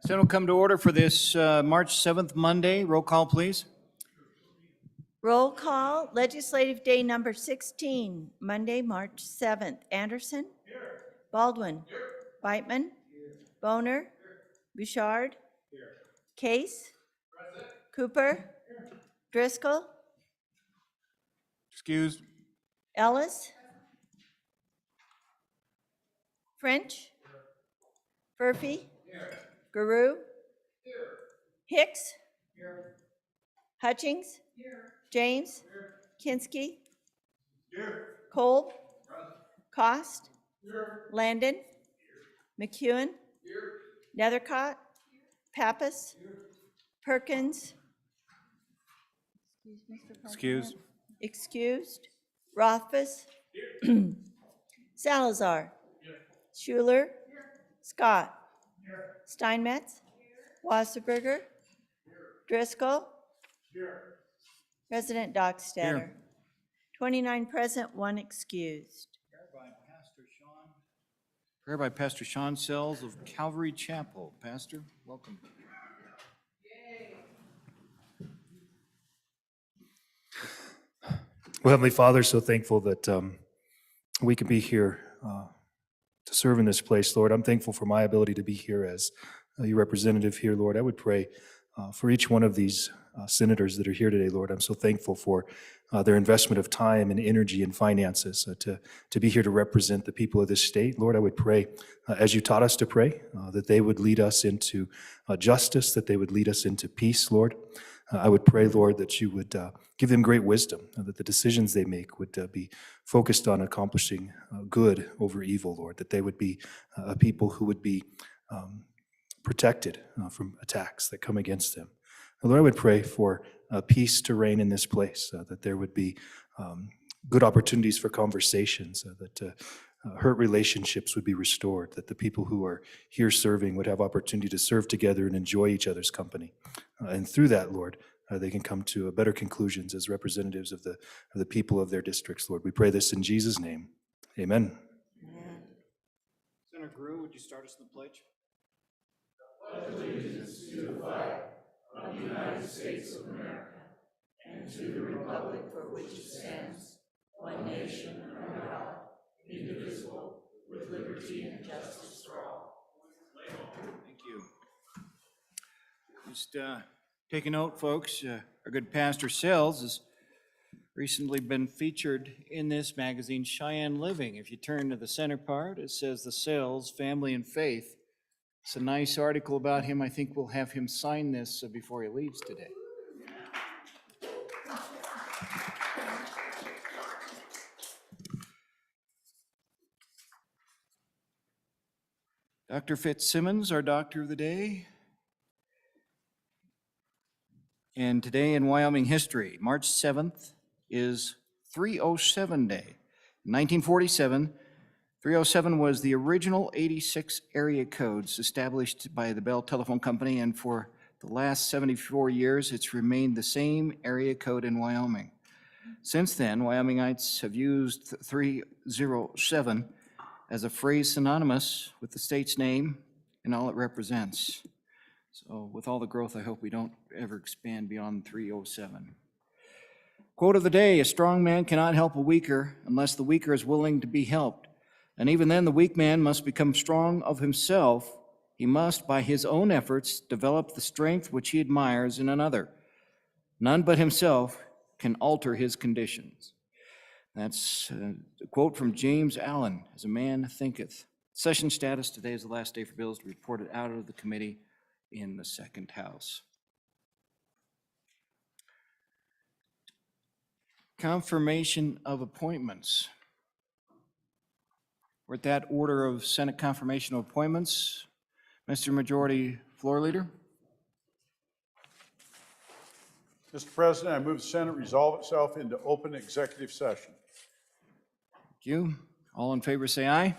Senate will come to order for this March 7th, Monday. Roll call, please. Roll call, legislative day number 16, Monday, March 7th. Anderson? Here. Baldwin? Here. Beitman? Here. Boner? Here. Bouchard? Here. Case? Present. Cooper? Here. Driscoll? Excused. Ellis? French? Here. Furphy? Here. Guru? Here. Hicks? Here. Hutchings? Here. James? Here. Kinski? Here. Kolb? Present. Cost? Here. Landon? Here. McEwen? Here. Nethercott? Here. Pappas? Here. Perkins? Excused. Excused. Rothfuss? Here. Salazar? Here. Schuler? Here. Scott? Here. Steinmetz? Here. Wasserberger? Here. Driscoll? Here. President Dockstader. Here. 29 present, 1 excused. Prayer by Pastor Sean Sells of Calvary Chapel. Pastor, welcome. Well, Heavenly Father, so thankful that we can be here to serve in this place, Lord. I'm thankful for my ability to be here as your representative here, Lord. I would pray for each one of these senators that are here today, Lord. I'm so thankful for their investment of time and energy and finances to be here to represent the people of this state. Lord, I would pray, as you taught us to pray, that they would lead us into justice, that they would lead us into peace, Lord. I would pray, Lord, that you would give them great wisdom, that the decisions they make would be focused on accomplishing good over evil, Lord, that they would be a people who would be protected from attacks that come against them. Lord, I would pray for peace to reign in this place, that there would be good opportunities for conversations, that hurt relationships would be restored, that the people who are here serving would have opportunity to serve together and enjoy each other's company. And through that, Lord, they can come to better conclusions as representatives of the people of their districts, Lord. We pray this in Jesus' name. Amen. Amen. Senator Grew, would you start us in the pledge? I pledge allegiance to the flag of the United States of America and to the republic for which it stands, one nation under God, indivisible, with liberty and justice for all. Thank you. Just take a note, folks. Our good Pastor Sells has recently been featured in this magazine, Cheyenne Living. If you turn to the center part, it says the Sells, Family and Faith. It's a nice article about him. I think we'll have him sign this before he leaves today. Dr. Fitzsimmons, our doctor of the day. And today in Wyoming history, March 7th is 307 Day. In 1947, 307 was the original 86 area codes established by the Bell Telephone Company, and for the last 74 years, it's remained the same area code in Wyoming. Since then, Wyomingites have used 307 as a phrase synonymous with the state's name and all it represents. So with all the growth, I hope we don't ever expand beyond 307. Quote of the day, a strong man cannot help a weaker unless the weaker is willing to be helped. And even then, the weak man must become strong of himself. He must, by his own efforts, develop the strength which he admires in another. None but himself can alter his conditions. That's a quote from James Allen, as a man thinketh. Session status today is the last day for bills to be reported out of the committee in the second house. Confirmation of appointments. We're at that order of Senate confirmation of appointments. Mr. Majority Floor Leader. Mr. President, I move the Senate resolve itself into open executive session. Thank you. All in favor say aye.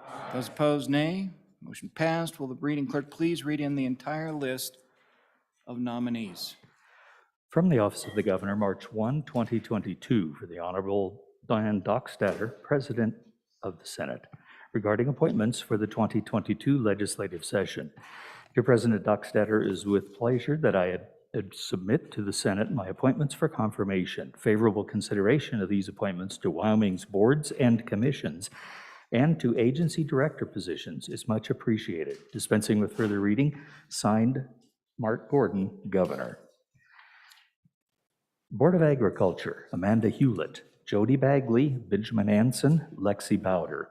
Aye. Those opposed, nay. Motion passed. Will the reading clerk please read in the entire list of nominees? From the Office of the Governor, March 1, 2022, for the Honorable Diane Dockstader, President of the Senate, regarding appointments for the 2022 legislative session. Dear President Dockstader, it is with pleasure that I submit to the Senate my appointments for confirmation. Favorable consideration of these appointments to Wyoming's boards and commissions and to agency director positions is much appreciated. Dispensing with further reading, signed, Mark Gordon, Governor. Board of Agriculture, Amanda Hewlett, Jody Bagley, Benjamin Anson, Lexi Bowder.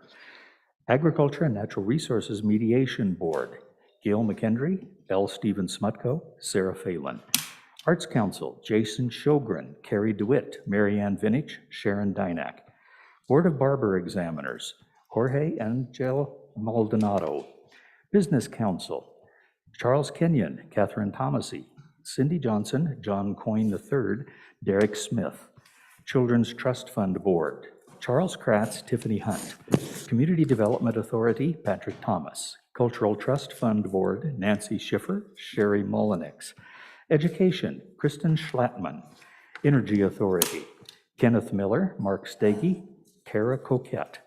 Agriculture and Natural Resources Mediation Board, Gail McKendry, L. Stephen Smutko, Sarah Phelan. Arts Council, Jason Sjogren, Carrie DeWitt, Marianne Vinich, Sharon Dynack. Board of Barber Examiners, Jorge Angel Maldonado. Business Council, Charles Kenyon, Catherine Thomasy, Cindy Johnson, John Coyne III, Derek Smith. Children's Trust Fund Board, Charles Kratz, Tiffany Hunt. Community Development Authority, Patrick Thomas. Cultural Trust Fund Board, Nancy Schiffer, Sherry Mullenix. Education, Kristen Schlattman. Energy Authority, Kenneth Miller, Mark Stege, Kara Coquette.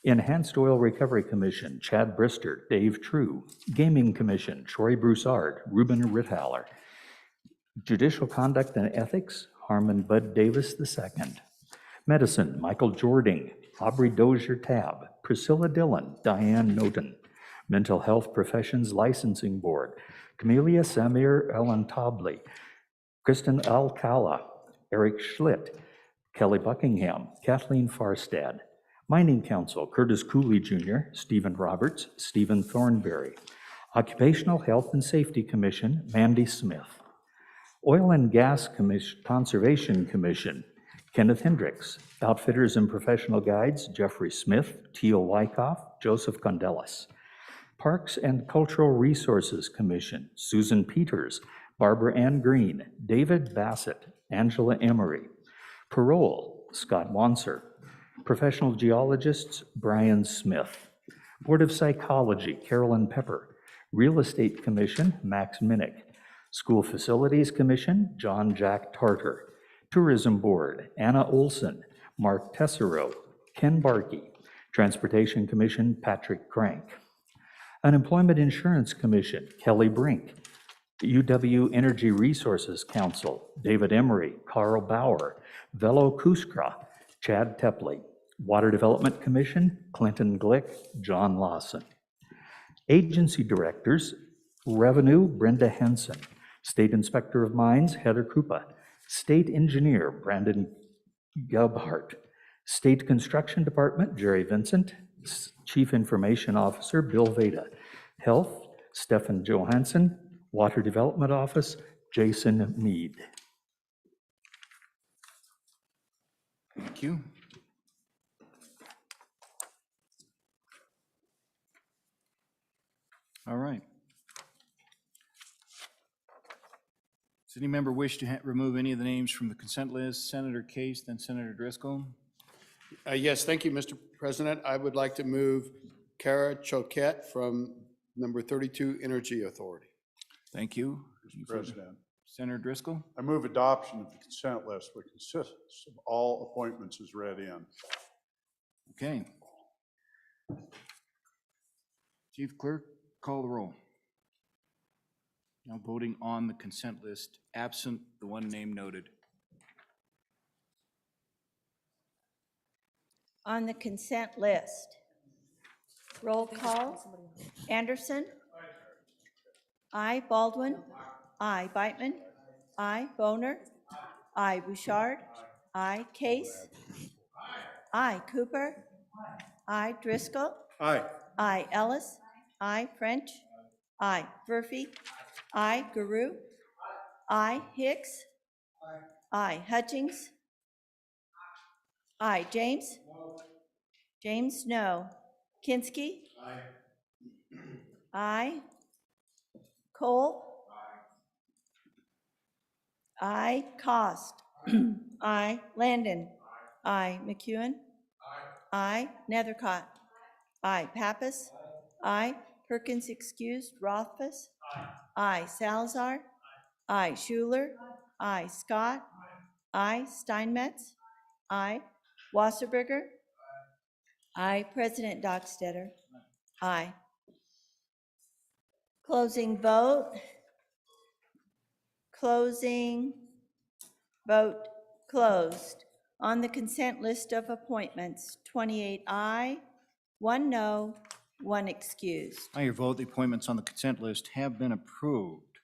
Enhanced Oil Recovery Commission, Chad Brister, Dave True. Gaming Commission, Troy Broussard, Ruben Rithaler. Judicial Conduct and Ethics, Harmon Bud Davis II. Medicine, Michael Jording, Aubrey Dozier Tab, Priscilla Dillon, Diane Noden. Mental Health Professions Licensing Board, Camelia Samir Elantabli, Kristen Alcala, Eric Schlitt, Kelly Buckingham, Kathleen Farstad. Mining Council, Curtis Cooley Jr., Stephen Roberts, Stephen Thornberry. Occupational Health and Safety Commission, Mandy Smith. Oil and Gas Conservation Commission, Kenneth Hendricks. Outfitters and Professional Guides, Jeffrey Smith, Teal Wyckoff, Joseph Gondelas. Parks and Cultural Resources Commission, Susan Peters, Barbara Ann Green, David Bassett, Angela Emery. Parole, Scott Wanser. Professional Geologists, Brian Smith. Board of Psychology, Carolyn Pepper. Real Estate Commission, Max Minnick. School Facilities Commission, John Jack Tartar. Tourism Board, Anna Olson, Mark Tessero, Ken Barkey. Transportation Commission, Patrick Crank. Unemployment Insurance Commission, Kelly Brink. UW Energy Resources Council, David Emery, Carl Bauer, Velo Kuskra, Chad Tepley. Water Development Commission, Clinton Glick, John Lawson. Agency Directors, Revenue, Brenda Henson. State Inspector of Mines, Heather Krupa. State Engineer, Brandon Gebhardt. State Construction Department, Jerry Vincent. Chief Information Officer, Bill Veda. Health, Stefan Johansson. Water Development Office, Jason Mead. Thank you. All right. Does any member wish to remove any of the names from the consent list? Senator Case, then Senator Driscoll. Yes, thank you, Mr. President. I would like to move Kara Choquette from number 32 Energy Authority. Thank you. Mr. President, Senator Driscoll. I move adoption of the consent list, which consists of all appointments as read in. Okay. Chief Clerk, call the roll. Now voting on the consent list, absent the one name noted. On the consent list, roll call. Anderson? Aye. Baldwin? Aye. Beitman? Aye. Boner? Aye. Bouchard? Aye. Case? Aye. Cooper? Aye. Driscoll? Aye. Aye. Ellis? Aye. French? Aye. Murphy? Aye. Guru? Aye. Hicks? Aye. Hutchings? Aye. James? James, no. Kinski? Aye. Cole? Aye. Cost? Aye. Landon? Aye. McEwen? Aye. Nethercott? Aye. Pappas? Aye. Perkins excused. Rothfuss? Aye. Salazar? Aye. Schuler? Aye. Scott? Aye. Steinmetz? Aye. Wasserberger? Aye. President Dockstetter? Aye. Closing vote. Closing vote closed. On the consent list of appointments, 28 aye, 1 no, 1 excused. By your vote, the appointments on the consent list have been approved.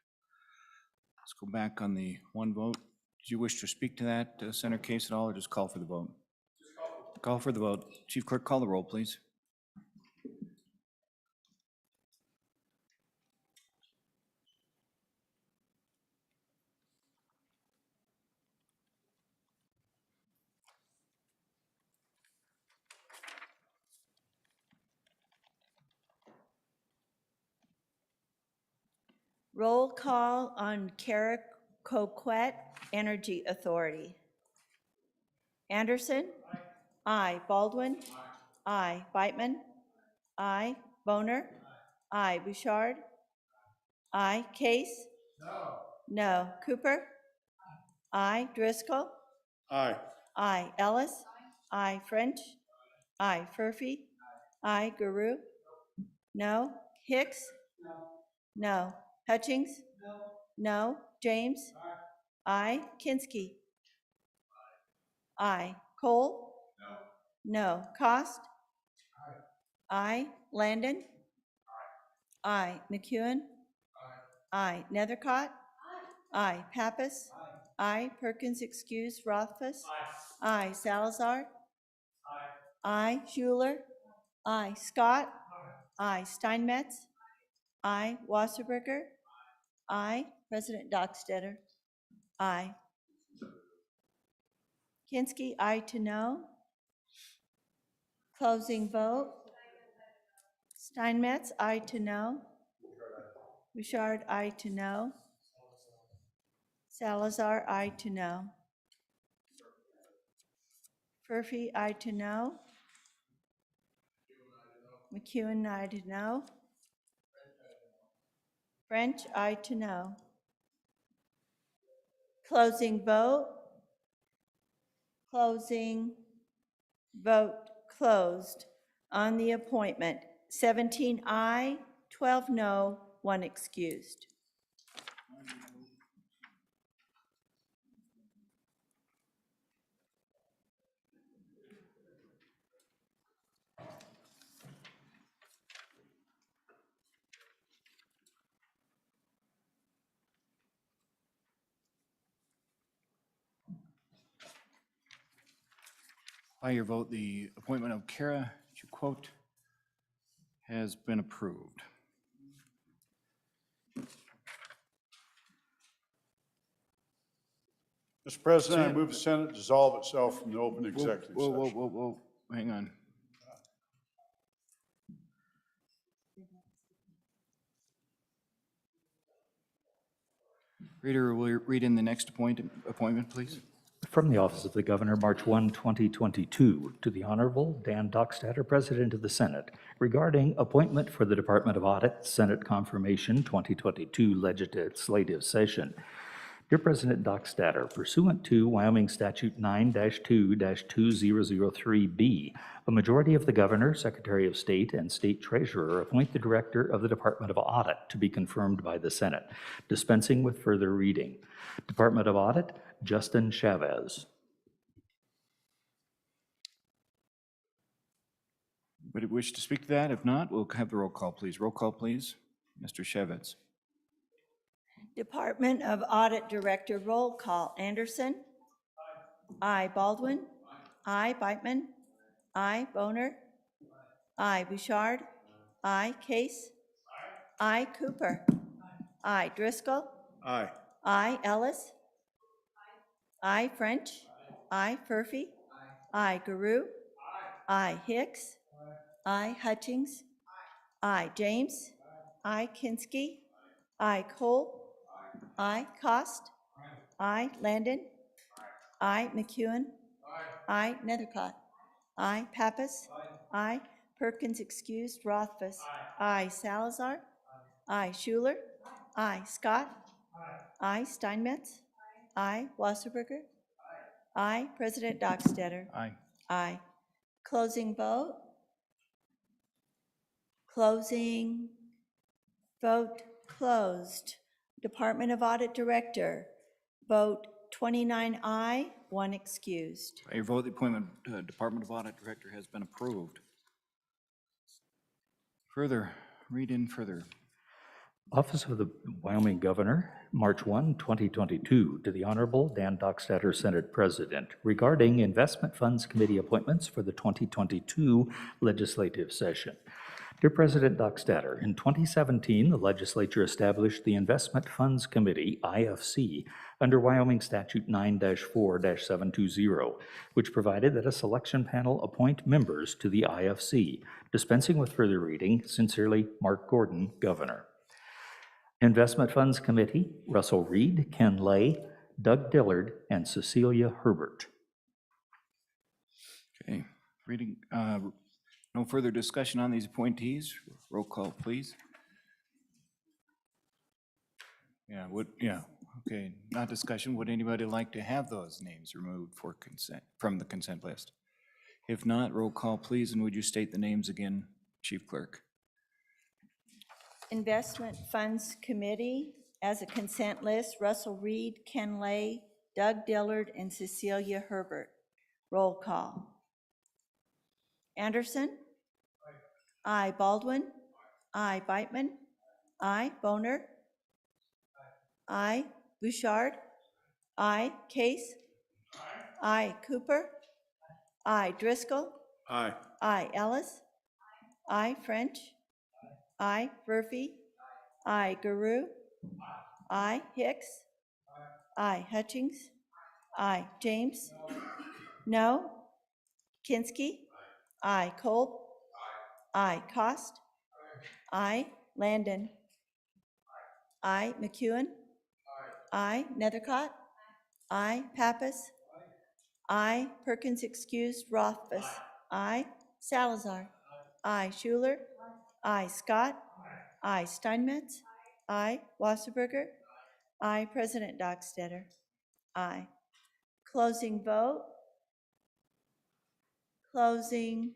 Let's go back on the one vote. Did you wish to speak to that, Senator Case, at all, or just call for the vote? Call for the vote. Chief Clerk, call the roll, please. Roll call on Kara Coquette Energy Authority. Anderson? Aye. Baldwin? Aye. Beitman? Aye. Boner? Aye. Bouchard? Aye. Case? No. Cooper? Aye. Driscoll? Aye. Aye. Ellis? Aye. French? Aye. Furphy? Aye. Guru? No. Hicks? No. Hutchings? No. James? Aye. Kinski? Aye. Cole? No. Cost? Aye. Landon? Aye. McEwen? Aye. Nethercott? Aye. Pappas? Aye. Perkins excused. Rothfuss? Aye. Salazar? Aye. Schuler? Aye. Scott? Aye. Steinmetz? Aye. Wasserberger? Aye. President Dockstetter? Aye. Kinski, aye to no. Closing vote. Steinmetz, aye to no. Bouchard, aye to no. Salazar, aye to no. Furphy, aye to no. McEwen, aye to no. French, aye to no. Closing vote. Closing vote closed on the appointment. 17 aye, 12 no, 1 excused. By your vote, the appointment of Kara Chukwot has been approved. Mr. President, I move the Senate dissolve itself from the open executive session. Whoa, hang on. Reader, will you read in the next appointment, please? From the Office of the Governor, March 1, 2022, to the Honorable Dan Dockstader, President of the Senate, regarding appointment for the Department of Audit, Senate Confirmation 2022 Legislative Session. Dear President Dockstader, pursuant to Wyoming Statute 9-2-2003B, a majority of the Governor, Secretary of State, and State Treasurer appoint the Director of the Department of Audit to be confirmed by the Senate. Dispensing with further reading. Department of Audit, Justin Chavez. Anybody wish to speak to that? If not, we'll have the roll call, please. Roll call, please. Mr. Shevitz. Department of Audit Director, roll call. Anderson? Aye. Baldwin? Aye. Beitman? Aye. Boner? Aye. Bouchard? Aye. Case? Aye. Cooper? Aye. Driscoll? Aye. Aye. Ellis? Aye. French? Aye. Furphy? Aye. Guru? Aye. Hicks? Aye. Hutchings? Aye. James? Aye. Kinski? Aye. Cole? Aye. Cost? Aye. Landon? Aye. McEwen? Aye. Nethercott? Aye. Pappas? Aye. Perkins excused. Rothfuss? Aye. Salazar? Aye. Schuler? Aye. Scott? Aye. Steinmetz? Aye. Wasserberger? Aye. President Dockstetter? Aye. Aye. Closing vote. Closing Vote closed. Department of Audit Director, vote 29 aye, 1 excused. By your vote, the appointment Department of Audit Director has been approved. Further, read in further. Office of the Wyoming Governor, March 1, 2022, to the Honorable Dan Dockstader, Senate President, regarding Investment Funds Committee appointments for the 2022 legislative session. Dear President Dockstader, in 2017, the legislature established the Investment Funds Committee, IFC, under Wyoming Statute 9-4-720, which provided that a selection panel appoint members to the IFC. Dispensing with further reading, sincerely, Mark Gordon, Governor. Investment Funds Committee, Russell Reed, Ken Lay, Doug Dillard, and Cecilia Herbert. Okay, reading, no further discussion on these appointees. Roll call, please. Okay, not discussion. Would anybody like to have those names removed for consent, from the consent list? If not, roll call, please, and would you state the names again, Chief Clerk? Investment Funds Committee, as a consent list, Russell Reed, Ken Lay, Doug Dillard, and Cecilia Herbert. Roll call. Anderson? Aye. Baldwin? Aye. Beitman? Aye. Boner? Aye. Bouchard? Aye. Case? Aye. Cooper? Aye. Driscoll? Aye. Aye. Ellis? Aye. French? Aye. Murphy? Aye. Guru? Aye. Hicks? Aye. Hutchings? Aye. James? No. Kinski? Aye. Kolb? Aye. Cost? Aye. Landon? Aye. McEwen? Aye. Nethercott? Aye. Pappas? Aye. Perkins excused. Rothfuss? Aye. Salazar? Aye. Schuler? Aye. Scott? Aye. Steinmetz? Aye. Wasserberger? Aye. President Dockstader? Aye. Closing vote. Closing.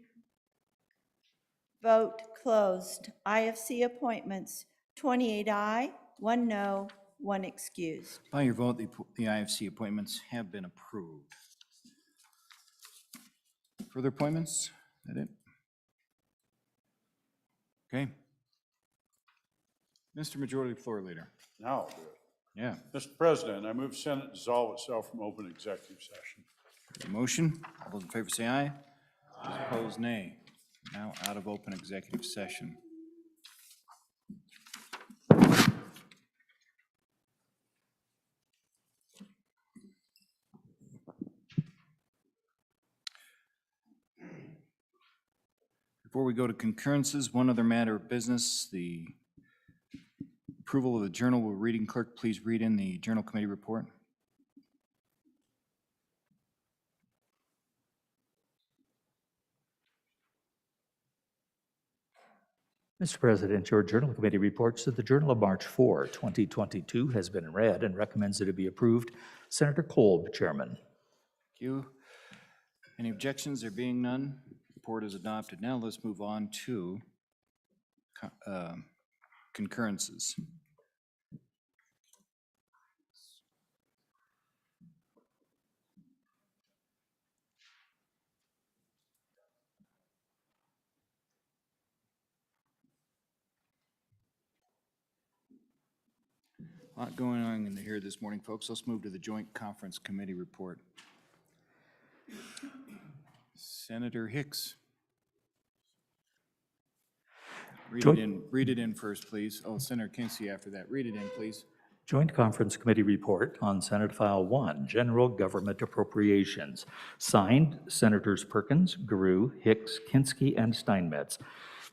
Vote closed. IFC appointments, 28 aye, 1 no, 1 excused. By your vote, the IFC appointments have been approved. Further appointments? Is that it? Okay. Mr. Majority Floor Leader. Now I'll do it. Yeah. Mr. President, I move Senate dissolve itself from open executive session. Motion. All those in favor say aye. Those opposed, nay. Now out of open executive session. Before we go to concurrences, one other matter of business, the approval of the journal. Will reading clerk please read in the journal committee report? Mr. President, your Journal Committee reports that the Journal of March 4, 2022 has been read and recommends that it be approved. Senator Kolb, Chairman. Thank you. Any objections? There being none, report is adopted. Now let's move on to concurrences. A lot going on in here this morning, folks. Let's move to the Joint Conference Committee report. Senator Hicks. Read it in first, please. Oh, Senator Kinski after that. Read it in, please. Joint Conference Committee report on Senate File 1, General Government Appropriations. Signed, Senators Perkins, Guru, Hicks, Kinski, and Steinmetz.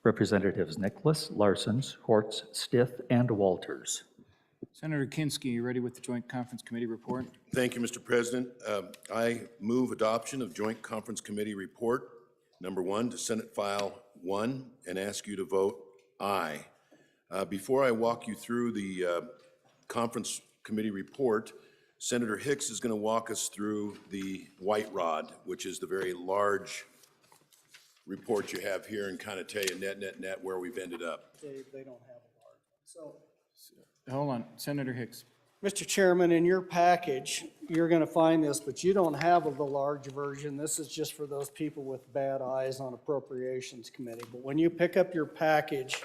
Representatives Nicholas, Larsons, Hortz, Stith, and Walters. Senator Kinski, you ready with the Joint Conference Committee report? Thank you, Mr. President. I move adoption of Joint Conference Committee Report number 1 to Senate File 1 and ask you to vote aye. Before I walk you through the Conference Committee report, Senator Hicks is going to walk us through the White Rod, which is the very large report you have here, and kind of tell you net where we've ended up. They don't have a large one, Hold on, Senator Hicks. Mr. Chairman, in your package, you're going to find this, but you don't have the large version. This is just for those people with bad eyes on Appropriations Committee. But when you pick up your package,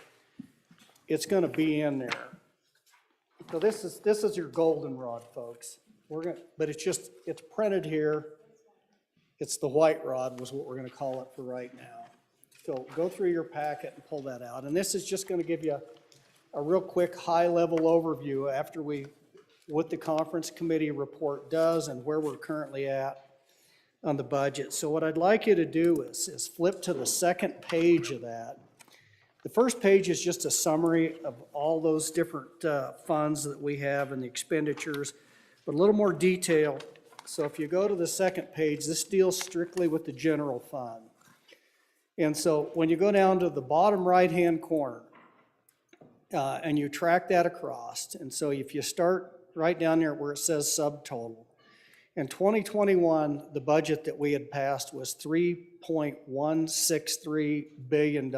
it's going to be in there. So this is your goldenrod, folks. But it's printed here. It's the white rod was what we're going to call it for right now. So go through your packet and pull that out. And this is just going to give you a real quick high-level overview after what the conference committee report does and where we're currently at on the budget. So what I'd like you to do is flip to the second page of that. The first page is just a summary of all those different funds that we have and the expenditures, but a little more detail. So if you go to the second page, this deals strictly with the general fund. And so when you go down to the bottom right-hand corner, and you track that across, and so if you start right down there where it says subtotal, in 2021, the budget that we had passed was $3.163 billion.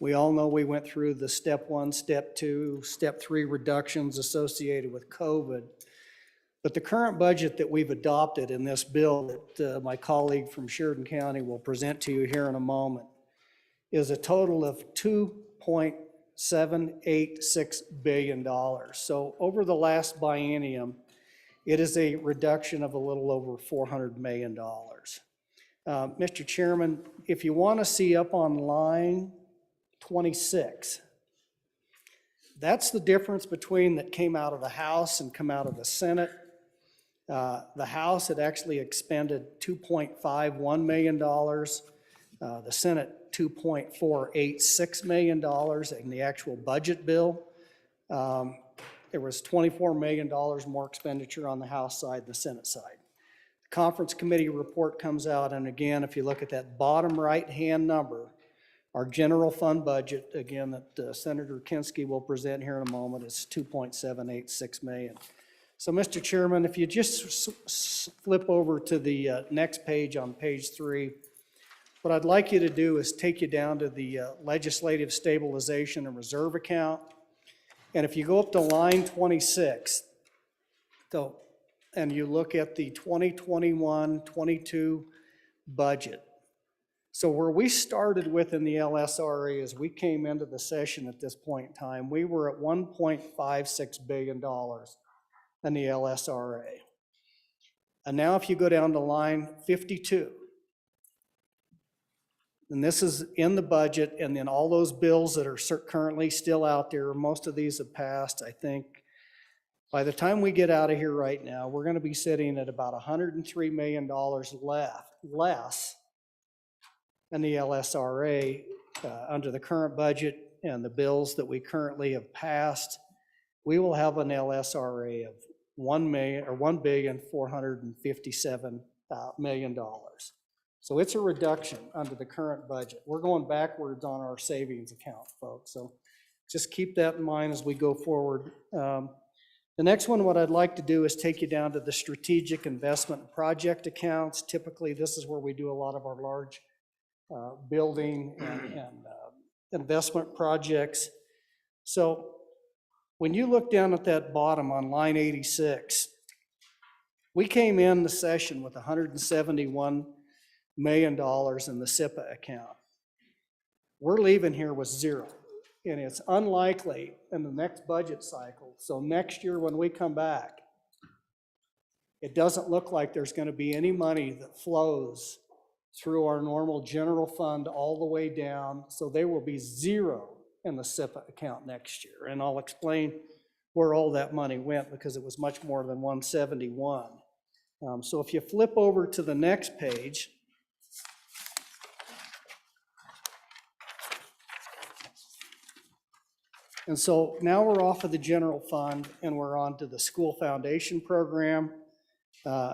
We all know we went through the step 1, step 2, step 3 reductions associated with COVID. But the current budget that we've adopted in this bill that my colleague from Sheridan County will present to you here in a moment is a total of $2.786 billion. So over the last biennium, it is a reduction of a little over $400 million. Mr. Chairman, if you want to see up on line 26, that's the difference between that came out of the House and come out of the Senate. The House had actually expended $2.51 million. The Senate $2.486 million in the actual budget bill. There was $24 million more expenditure on the House side than the Senate side. The conference committee report comes out, and again, if you look at that bottom right-hand number, our general fund budget, again, that Senator Kinski will present here in a moment, is $2.786 million. So, Mr. Chairman, if you just flip over to the next page on page 3, what I'd like you to do is take you down to the legislative stabilization and reserve account. And if you go up to line 26, and you look at the 2021-22 budget. So where we started with in the LSRA as we came into the session at this point in time, we were at $1.56 billion in the LSRA. And now if you go down to line 52, and this is in the budget, and then all those bills that are currently still out there, most of these have passed. I think by the time we get out of here right now, we're going to be sitting at about $103 million less in the LSRA under the current budget and the bills that we currently have passed. We will have an LSRA of $1,457 million. So it's a reduction under the current budget. We're going backwards on our savings account, folks. So just keep that in mind as we go forward. The next one, what I'd like to do is take you down to the strategic investment and project accounts. Typically, this is where we do a lot of our large building and investment projects. So when you look down at that bottom on line 86, we came in the session with $171 million in the SIPA account. We're leaving here with zero, and it's unlikely in the next budget cycle. So next year when we come back, it doesn't look like there's going to be any money that flows through our normal general fund all the way down. So there will be zero in the SIPA account next year. And I'll explain where all that money went because it was much more than 171. So if you flip over to the next page, and so now we're off of the general fund and we're on to the school foundation program.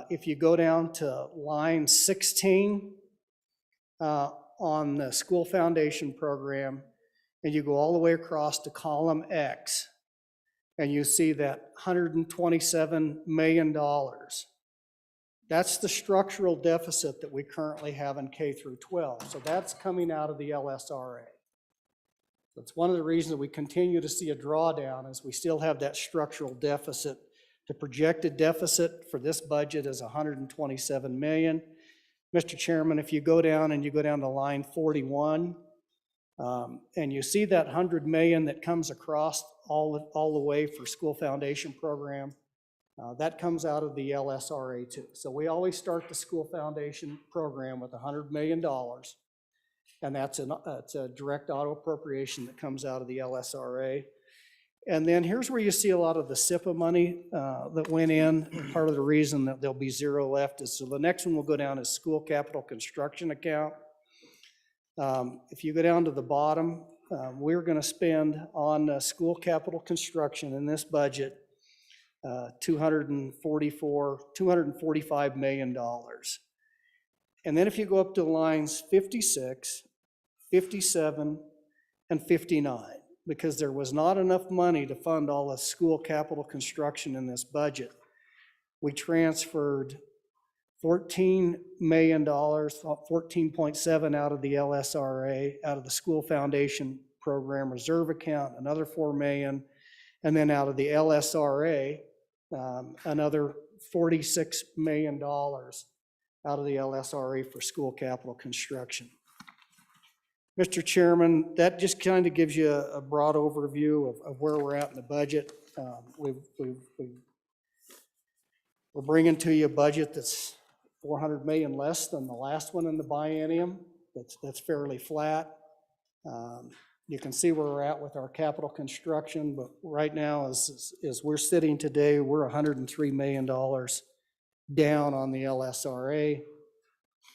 If you go down to line 16 on the school foundation program, and you go all the way across to column X, and you see that $127 million. That's the structural deficit that we currently have in K through 12. So that's coming out of the LSRA. It's one of the reasons we continue to see a drawdown is we still have that structural deficit. The projected deficit for this budget is 127 million. Mr. Chairman, if you go down to line 41, and you see that 100 million that comes across all the way for school foundation program, that comes out of the LSRA too. So we always start the school foundation program with $100 million, and that's a direct auto appropriation that comes out of the LSRA. And then here's where you see a lot of the SIPA money that went in. Part of the reason that there'll be zero left is, so the next one will go down as school capital construction account. If you go down to the bottom, we're going to spend on school capital construction in this budget $245 million. And then if you go up to lines 56, 57, and 59, because there was not enough money to fund all the school capital construction in this budget, we transferred $14 million, 14.7 out of the LSRA, out of the school foundation program reserve account, another $4 million, and then out of the LSRA, another $46 million out of the LSRA for school capital construction. Mr. Chairman, that just kind of gives you a broad overview of where we're at in the budget. We're bringing to you a budget that's 400 million less than the last one in the biennium. That's fairly flat. You can see where we're at with our capital construction, but right now, as we're sitting today, we're $103 million down on the LSRA,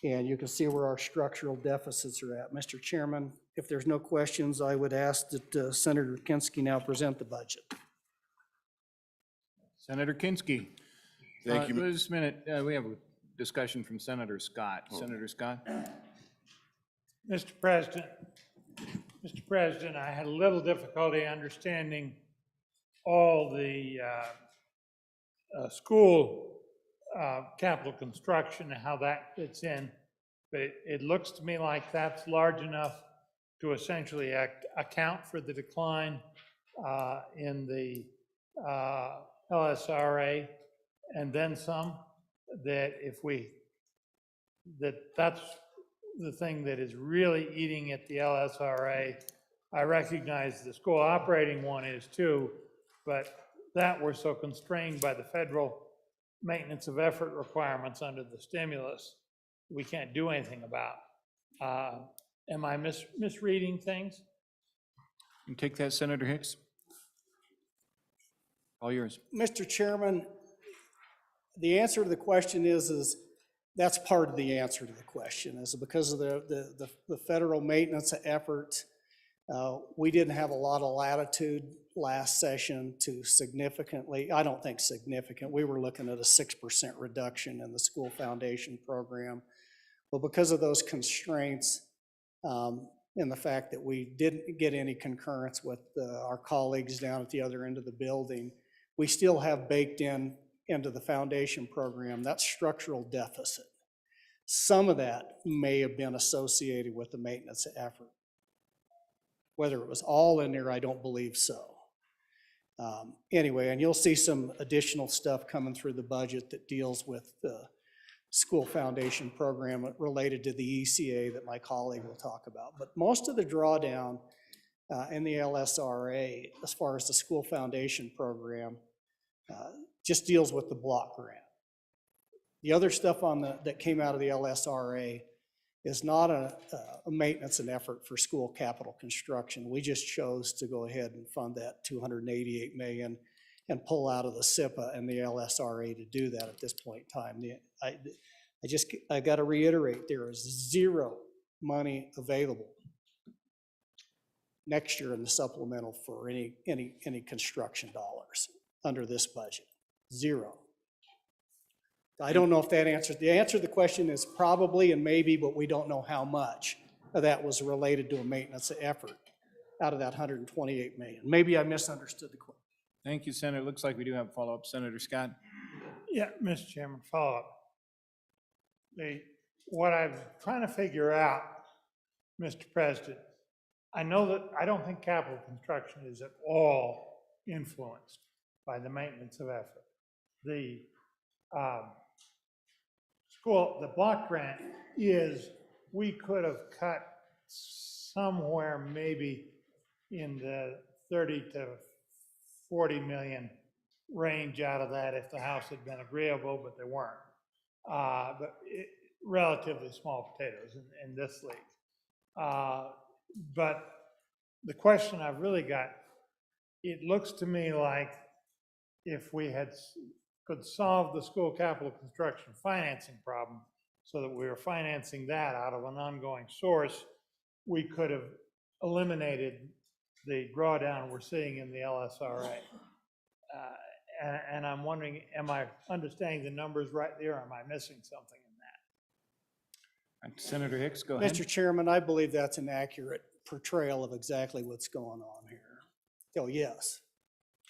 and you can see where our structural deficits are at. Mr. Chairman, if there's no questions, I would ask that Senator Kinski now present the budget. Senator Kinski. Thank you. Just a minute, we have a discussion from Senator Scott. Senator Scott? Mr. President, I had a little difficulty understanding all the school capital construction and how that fits in, but it looks to me like that's large enough to essentially account for the decline in the LSRA and then some, that's the thing that is really eating at the LSRA. I recognize the school operating one is too, but that we're so constrained by the federal maintenance of effort requirements under the stimulus, we can't do anything about. Am I misreading things? You take that, Senator Hicks? All yours. Mr. Chairman, the answer to the question is that's part of the answer to the question, is because of the federal maintenance effort. We didn't have a lot of latitude last session to significantly, I don't think significant, we were looking at a 6% reduction in the school foundation program. But because of those constraints and the fact that we didn't get any concurrence with our colleagues down at the other end of the building, we still have baked into the foundation program that structural deficit. Some of that may have been associated with the maintenance effort. Whether it was all in there, I don't believe so. Anyway, and you'll see some additional stuff coming through the budget that deals with the school foundation program related to the ECA that my colleague will talk about. But most of the drawdown in the LSRA, as far as the school foundation program, just deals with the block grant. The other stuff that came out of the LSRA is not a maintenance and effort for school capital construction. We just chose to go ahead and fund that $288 million and pull out of the SIPA and the LSRA to do that at this point in time. I got to reiterate, there is zero money available next year in the supplemental for any construction dollars under this budget. Zero. I don't know if that answers, the answer to the question is probably and maybe, but we don't know how much of that was related to a maintenance effort out of that 128 million. Maybe I misunderstood the question. Thank you, Senator. Looks like we do have a follow-up. Senator Scott? Yeah, Mr. Chairman, follow up. What I'm trying to figure out, Mr. President, I know that, I don't think capital construction is at all influenced by the maintenance of effort. The the block grant is, we could have cut somewhere maybe in the 30 to 40 million range out of that if the House had been agreeable, but they weren't. Relatively small potatoes in this league. But the question I've really got, it looks to me like if we could solve the school capital construction financing problem so that we were financing that out of an ongoing source, we could have eliminated the drawdown we're seeing in the LSRA. And I'm wondering, am I understanding the numbers right there, or am I missing something in that? Senator Hicks, go ahead. Mr. Chairman, I believe that's an accurate portrayal of exactly what's going on here. So yes.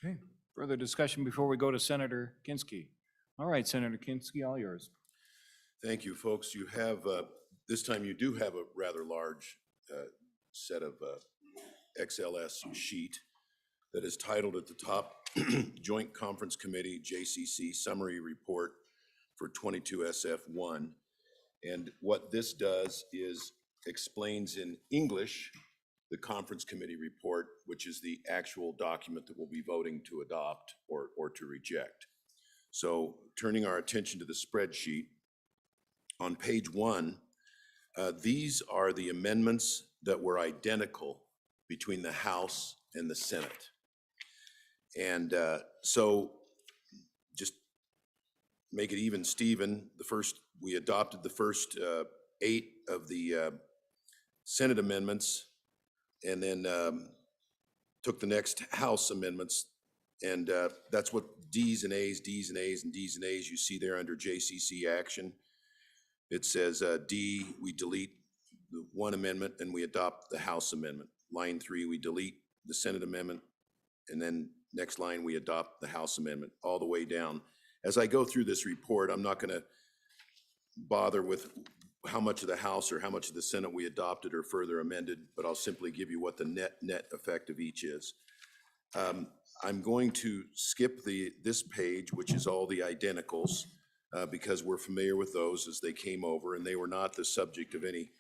Okay. Further discussion before we go to Senator Kinski. All right, Senator Kinski, all yours. Thank you, folks. You have, this time you do have a rather large set of XLS sheet that is titled at the top, Joint Conference Committee, JCC Summary Report for 22 SF1. And what this does is explains in English the conference committee report, which is the actual document that we'll be voting to adopt or to reject. So turning our attention to the spreadsheet, on page 1, these are the amendments that were identical between the House and the Senate. And so just make it even, Stephen, we adopted the first 8 of the Senate amendments, and then took the next House amendments, and that's what Ds and As, Ds and As, and Ds and As you see there under JCC action. It says D, we delete the one amendment and we adopt the House amendment. Line 3, we delete the Senate amendment, and then next line, we adopt the House amendment, all the way down. As I go through this report, I'm not gonna bother with how much of the House or how much of the Senate we adopted or further amended, but I'll simply give you what the net effect of each is. I'm going to skip this page, which is all the identicals, because we're familiar with those as they came over, and they were not the subject of any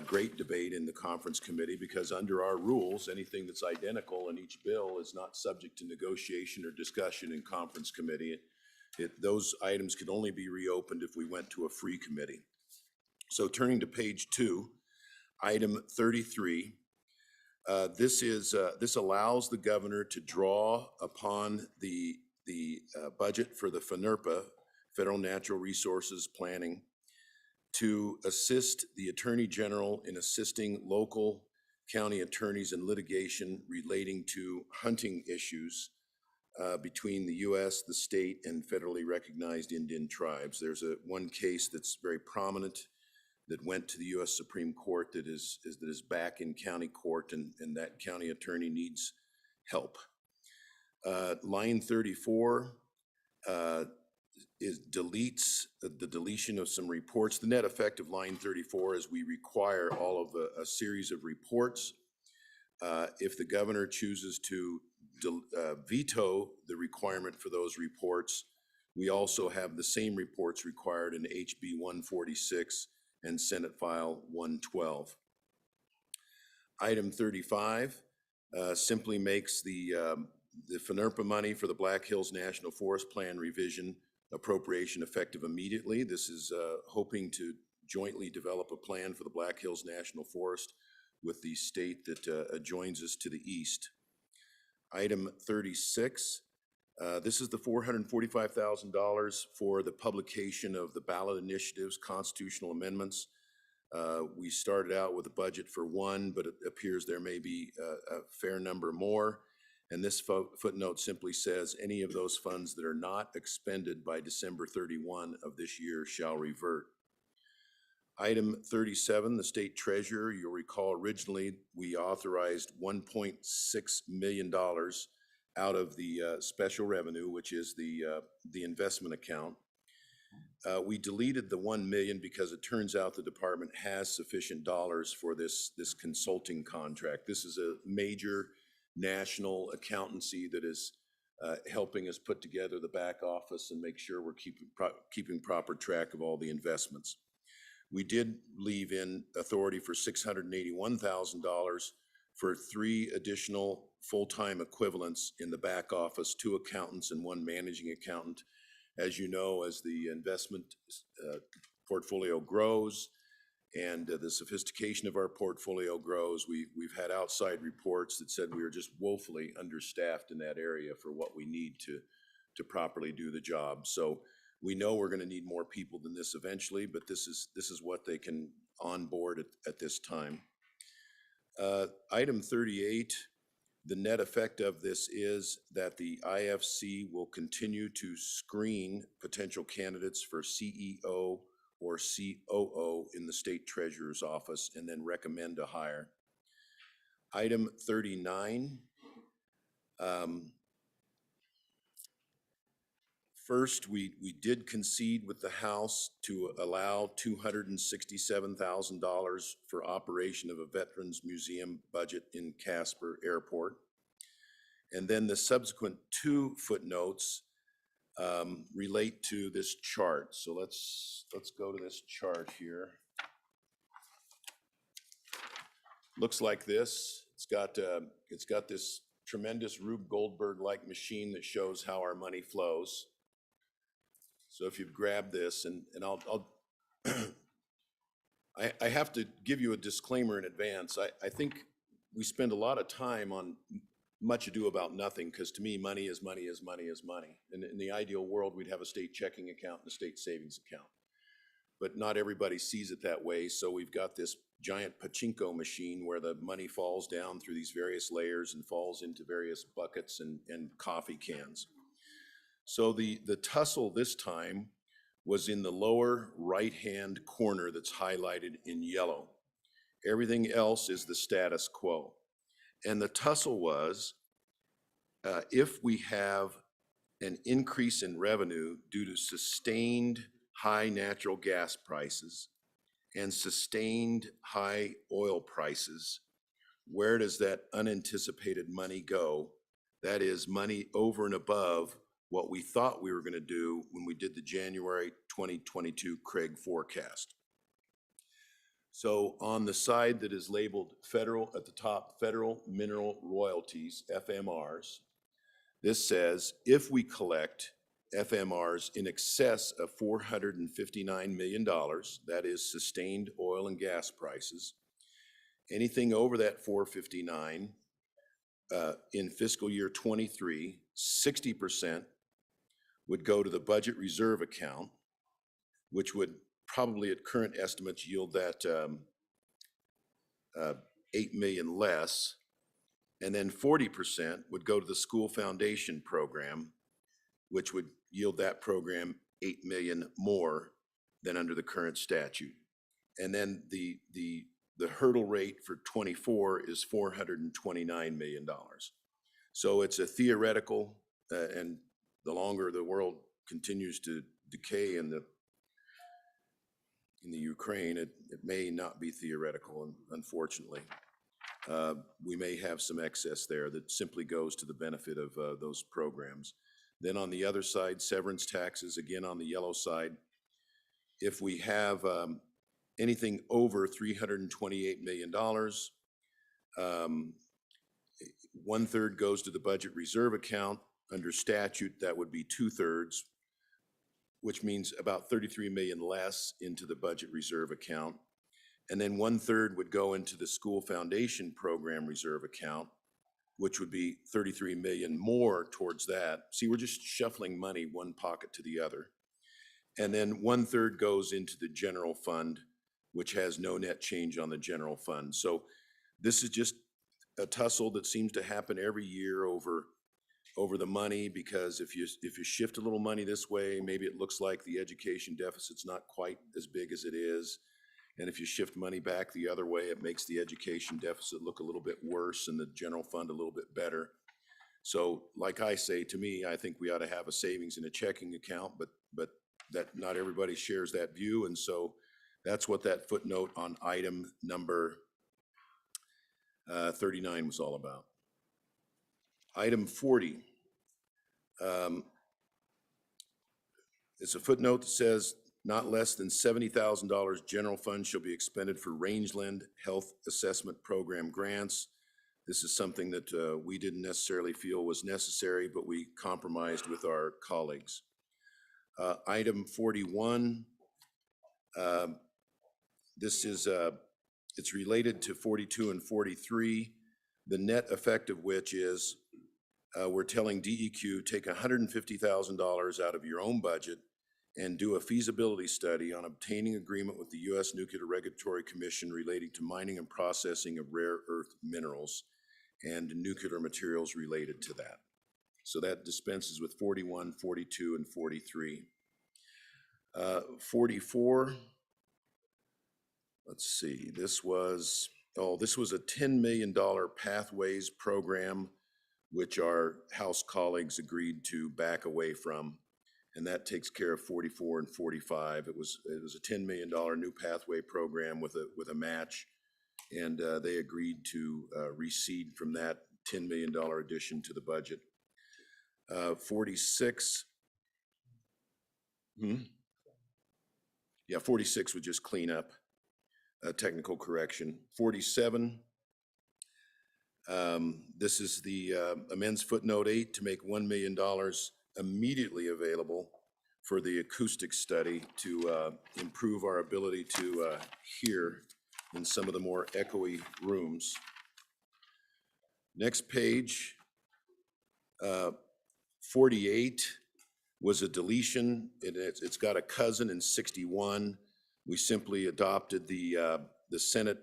great debate in the conference committee, because under our rules, anything that's identical in each bill is not subject to negotiation or discussion in conference committee. Those items could only be reopened if we went to a free committee. So turning to page 2, item 33, this allows the governor to draw upon the budget for the FNRPA, Federal Natural Resources Planning, to assist the Attorney General in assisting local county attorneys in litigation relating to hunting issues between the U.S., the state, and federally recognized Indian tribes. There's one case that's very prominent that went to the U.S. Supreme Court that is back in county court, and that county attorney needs help. Line 34 deletes the deletion of some reports. The net effect of line 34 is we require all of a series of reports. If the governor chooses to veto the requirement for those reports, we also have the same reports required in HB 146 and Senate File 112. Item 35 simply makes the FNRPA money for the Black Hills National Forest Plan revision appropriation effective immediately. This is hoping to jointly develop a plan for the Black Hills National Forest with the state that adjoins us to the east. Item 36, this is the $445,000 for the publication of the ballot initiatives, constitutional amendments. We started out with a budget for 1, but it appears there may be a fair number more. And this footnote simply says any of those funds that are not expended by December 31 of this year shall revert. Item 37, the state treasurer, you'll recall originally we authorized $1.6 million out of the special revenue, which is the investment account. We deleted the 1 million because it turns out the department has sufficient dollars for this consulting contract. This is a major national accountancy that is helping us put together the back office and make sure we're keeping proper track of all the investments. We did leave in authority for $681,000 for 3 additional full-time equivalents in the back office, 2 accountants and 1 managing accountant. As you know, as the investment portfolio grows and the sophistication of our portfolio grows, we've had outside reports that said we are just woefully understaffed in that area for what we need to properly do the job. So we know we're going to need more people than this eventually, but this is what they can onboard at this time. Item 38, the net effect of this is that the IFC will continue to screen potential candidates for CEO or COO in the state treasurer's office and then recommend a hire. Item 39, first, we did concede with the House to allow $267,000 for operation of a Veterans Museum budget in Casper Airport. And then the subsequent 2 footnotes relate to this chart. So let's go to this chart here. Looks like this. It's got this tremendous Rube Goldberg-like machine that shows how our money flows. So if you've grabbed this, and I'll I have to give you a disclaimer in advance. I think we spend a lot of time on much ado about nothing, because to me, money is money is money is money. And in the ideal world, we'd have a state checking account and a state savings account. But not everybody sees it that way, so we've got this giant pachinko machine where the money falls down through these various layers and falls into various buckets and coffee cans. So the tussle this time was in the lower right-hand corner that's highlighted in yellow. Everything else is the status quo. And the tussle was, if we have an increase in revenue due to sustained high natural gas prices and sustained high oil prices, where does that unanticipated money go? That is money over and above what we thought we were going to do when we did the January 2022 Craig forecast. So on the side that is labeled federal, at the top, federal mineral royalties, FMRs, this says if we collect FMRs in excess of $459 million, that is sustained oil and gas prices, anything over that 459 in fiscal year 23, 60% would go to the budget reserve account, which would probably at current estimates yield that 8 million less, and then 40% would go to the school foundation program, which would yield that program 8 million more than under the current statute. And then the hurdle rate for 24 is $429 million. So it's a theoretical, and the longer the world continues to decay in the Ukraine, it may not be theoretical, unfortunately. We may have some excess there that simply goes to the benefit of those programs. Then on the other side, severance taxes, again on the yellow side, if we have anything over $328 million, 1/3 goes to the budget reserve account. Under statute, that would be 2/3, which means about 33 million less into the budget reserve account. And then 1/3 would go into the school foundation program reserve account, which would be 33 million more towards that. See, we're just shuffling money one pocket to the other. And then 1/3 goes into the general fund, which has no net change on the general fund. So this is just a tussle that seems to happen every year over the money, because if you shift a little money this way, maybe it looks like the education deficit's not quite as big as it is. And if you shift money back the other way, it makes the education deficit look a little bit worse and the general fund a little bit better. So like I say, to me, I think we ought to have a savings and a checking account, but that not everybody shares that view, and so that's what that footnote on item number 39 was all about. Item 40. It's a footnote that says not less than $70,000 general fund shall be expended for rangeland health assessment program grants. This is something that we didn't necessarily feel was necessary, but we compromised with our colleagues. Item 41, this is, it's related to 42 and 43, the net effect of which is we're telling DEQ, take $150,000 out of your own budget and do a feasibility study on obtaining agreement with the U.S. Nuclear Regulatory Commission relating to mining and processing of rare earth minerals and nuclear materials related to that. So that dispenses with 41, 42, and 43. 44, let's see, this was a $10 million Pathways program, which our House colleagues agreed to back away from. And that takes care of 44 and 45. It was a $10 million new pathway program with a match, and they agreed to recede from that $10 million addition to the budget. 46. Yeah, 46 would just clean up a technical correction. 47. This is the amends footnote 8 to make $1 million immediately available for the acoustic study to improve our ability to hear in some of the more echoey rooms. Next page, 48 was a deletion. It's got a cousin in 61. We simply adopted the Senate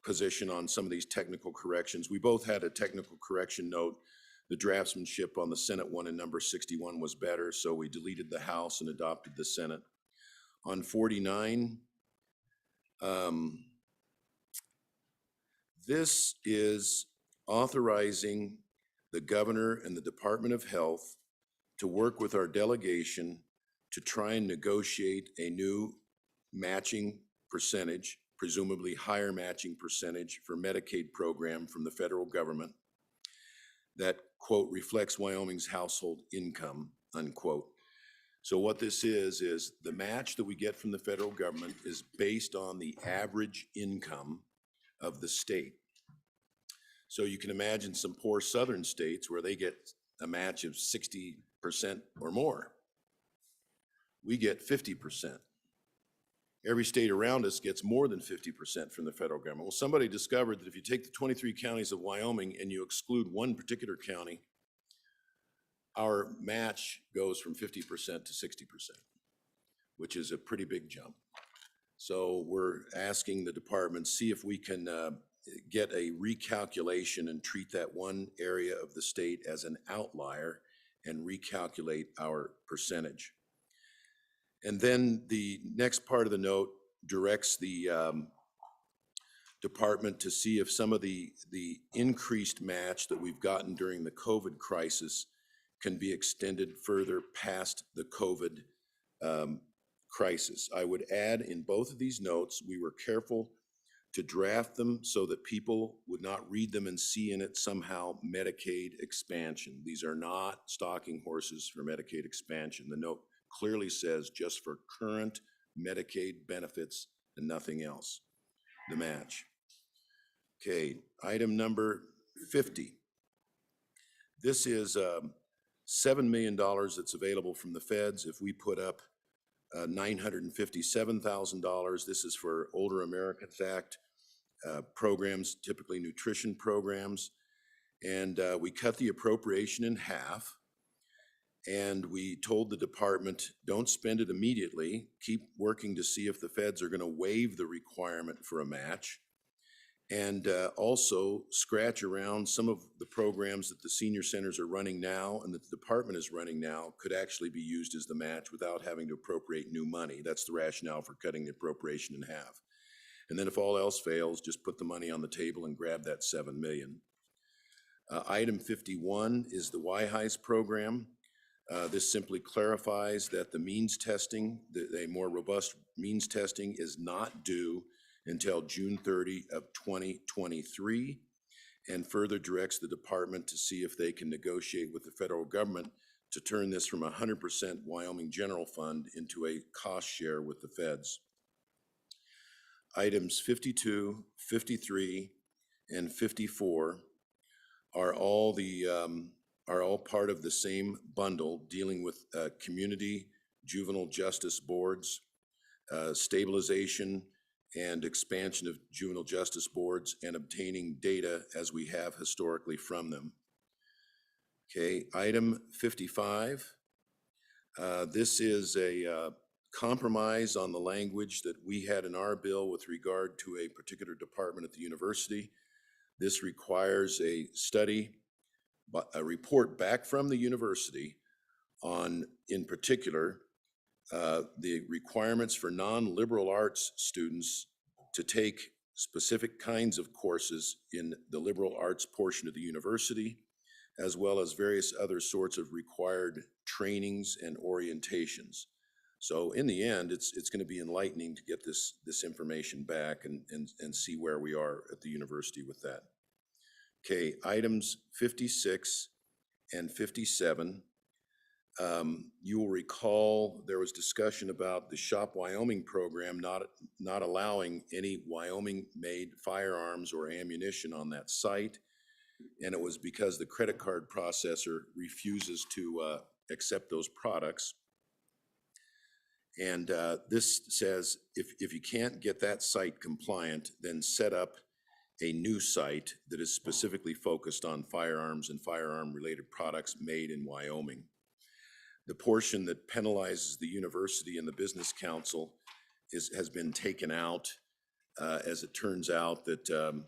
position on some of these technical corrections. We both had a technical correction note. The draftsmanship on the Senate one in number 61 was better, so we deleted the House and adopted the Senate. On 49, this is authorizing the governor and the Department of Health to work with our delegation to try and negotiate a new matching percentage, presumably higher matching percentage for Medicaid program from the federal government that, quote, reflects Wyoming's household income, unquote. So what this is the match that we get from the federal government is based on the average income of the state. So you can imagine some poor southern states where they get a match of 60% or more. We get 50%. Every state around us gets more than 50% from the federal government. Well, somebody discovered that if you take the 23 counties of Wyoming and you exclude one particular county, our match goes from 50% to 60%, which is a pretty big jump. So we're asking the department, see if we can get a recalculation and treat that one area of the state as an outlier and recalculate our percentage. And then the next part of the note directs the department to see if some of the increased match that we've gotten during the COVID crisis can be extended further past the COVID crisis. I would add in both of these notes, we were careful to draft them so that people would not read them and see in it somehow Medicaid expansion. These are not stalking horses for Medicaid expansion. The note clearly says just for current Medicaid benefits and nothing else, the match. Okay, item number 50. This is $7 million that's available from the feds. If we put up $957,000, this is for Older Americans Act programs, typically nutrition programs. And we cut the appropriation in half. And we told the department, don't spend it immediately. Keep working to see if the feds are going to waive the requirement for a match. And also scratch around some of the programs that the senior centers are running now and that the department is running now could actually be used as the match without having to appropriate new money. That's the rationale for cutting the appropriation in half. And then if all else fails, just put the money on the table and grab that $7 million. Item 51 is the WIHIS program. This simply clarifies that the means testing, a more robust means testing is not due until June 30 of 2023, and further directs the department to see if they can negotiate with the federal government to turn this from 100% Wyoming General Fund into a cost share with the feds. Items 52, 53, and 54 are all part of the same bundle dealing with community juvenile justice boards, stabilization and expansion of juvenile justice boards, and obtaining data as we have historically from them. Okay, item 55. This is a compromise on the language that we had in our bill with regard to a particular department at the university. This requires a study, a report back from the university on, in particular, the requirements for non-liberal arts students to take specific kinds of courses in the liberal arts portion of the university, as well as various other sorts of required trainings and orientations. So in the end, it's going to be enlightening to get this information back and see where we are at the university with that. Okay, items 56 and 57. You will recall there was discussion about the Shop Wyoming program not allowing any Wyoming-made firearms or ammunition on that site. And it was because the credit card processor refuses to accept those products. And this says if you can't get that site compliant, then set up a new site that is specifically focused on firearms and firearm-related products made in Wyoming. The portion that penalizes the university and the business council has been taken out, as it turns out that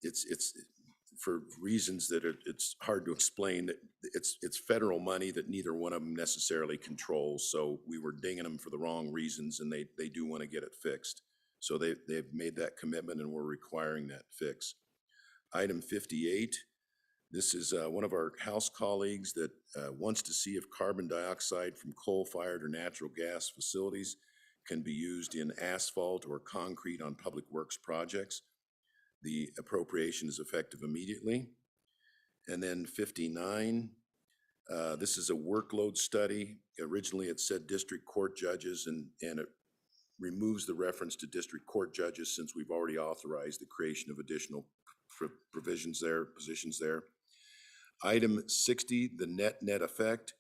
it's for reasons that it's hard to explain, that it's federal money that neither one of them necessarily controls. So we were dinging them for the wrong reasons, and they do want to get it fixed. So they've made that commitment, and we're requiring that fix. Item 58, this is one of our House colleagues that wants to see if carbon dioxide from coal-fired or natural gas facilities can be used in asphalt or concrete on public works projects. The appropriation is effective immediately. And then 59, this is a workload study. Originally it said district court judges, and it removes the reference to district court judges since we've already authorized the creation of additional provisions there, positions there. Item 60, the net effect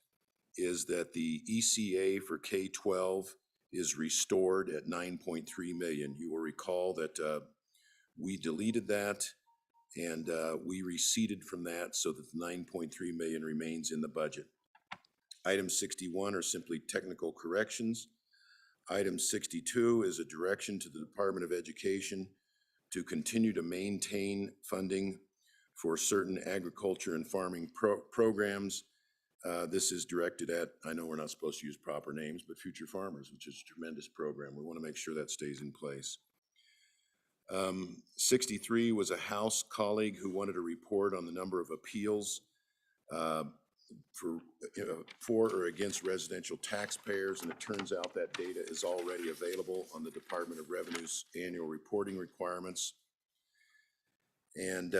is that the ECA for K-12 is restored at 9.3 million. You will recall that we deleted that and we receded from that so that the 9.3 million remains in the budget. Item 61 are simply technical corrections. Item 62 is a direction to the Department of Education to continue to maintain funding for certain agriculture and farming programs. This is directed at, I know we're not supposed to use proper names, but Future Farmers, which is a tremendous program. We want to make sure that stays in place. 63 was a House colleague who wanted a report on the number of appeals for or against residential taxpayers, and it turns out that data is already available on the Department of Revenue's annual reporting requirements. And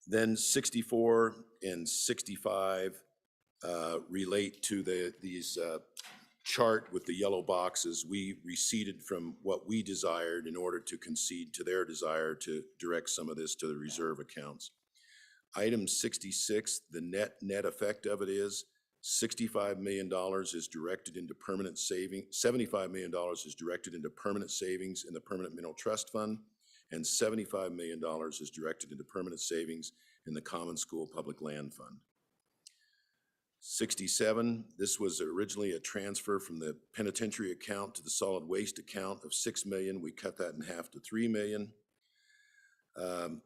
then 64 and 65 relate to these chart with the yellow boxes. We receded from what we desired in order to concede to their desire to direct some of this to the reserve accounts. Item 66, the net effect of it is $65 million is directed into permanent savings, $75 million is directed into permanent savings in the Permanent Mineral Trust Fund, and $75 million is directed into permanent savings in the Common School Public Land Fund. 67, this was originally a transfer from the penitentiary account to the solid waste account of $6 million. We cut that in half to $3 million.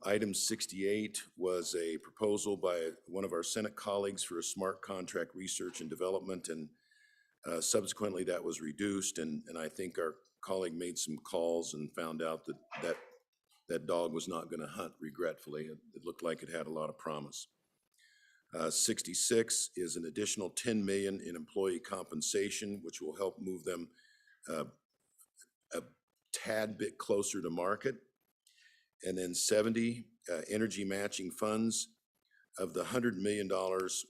Item 68 was a proposal by one of our Senate colleagues for a smart contract research and development, and subsequently that was reduced, and I think our colleague made some calls and found out that dog was not going to hunt, regretfully. It looked like it had a lot of promise. 66 is an additional 10 million in employee compensation, which will help move them a tad bit closer to market. And then 70, energy matching funds. Of the $100 million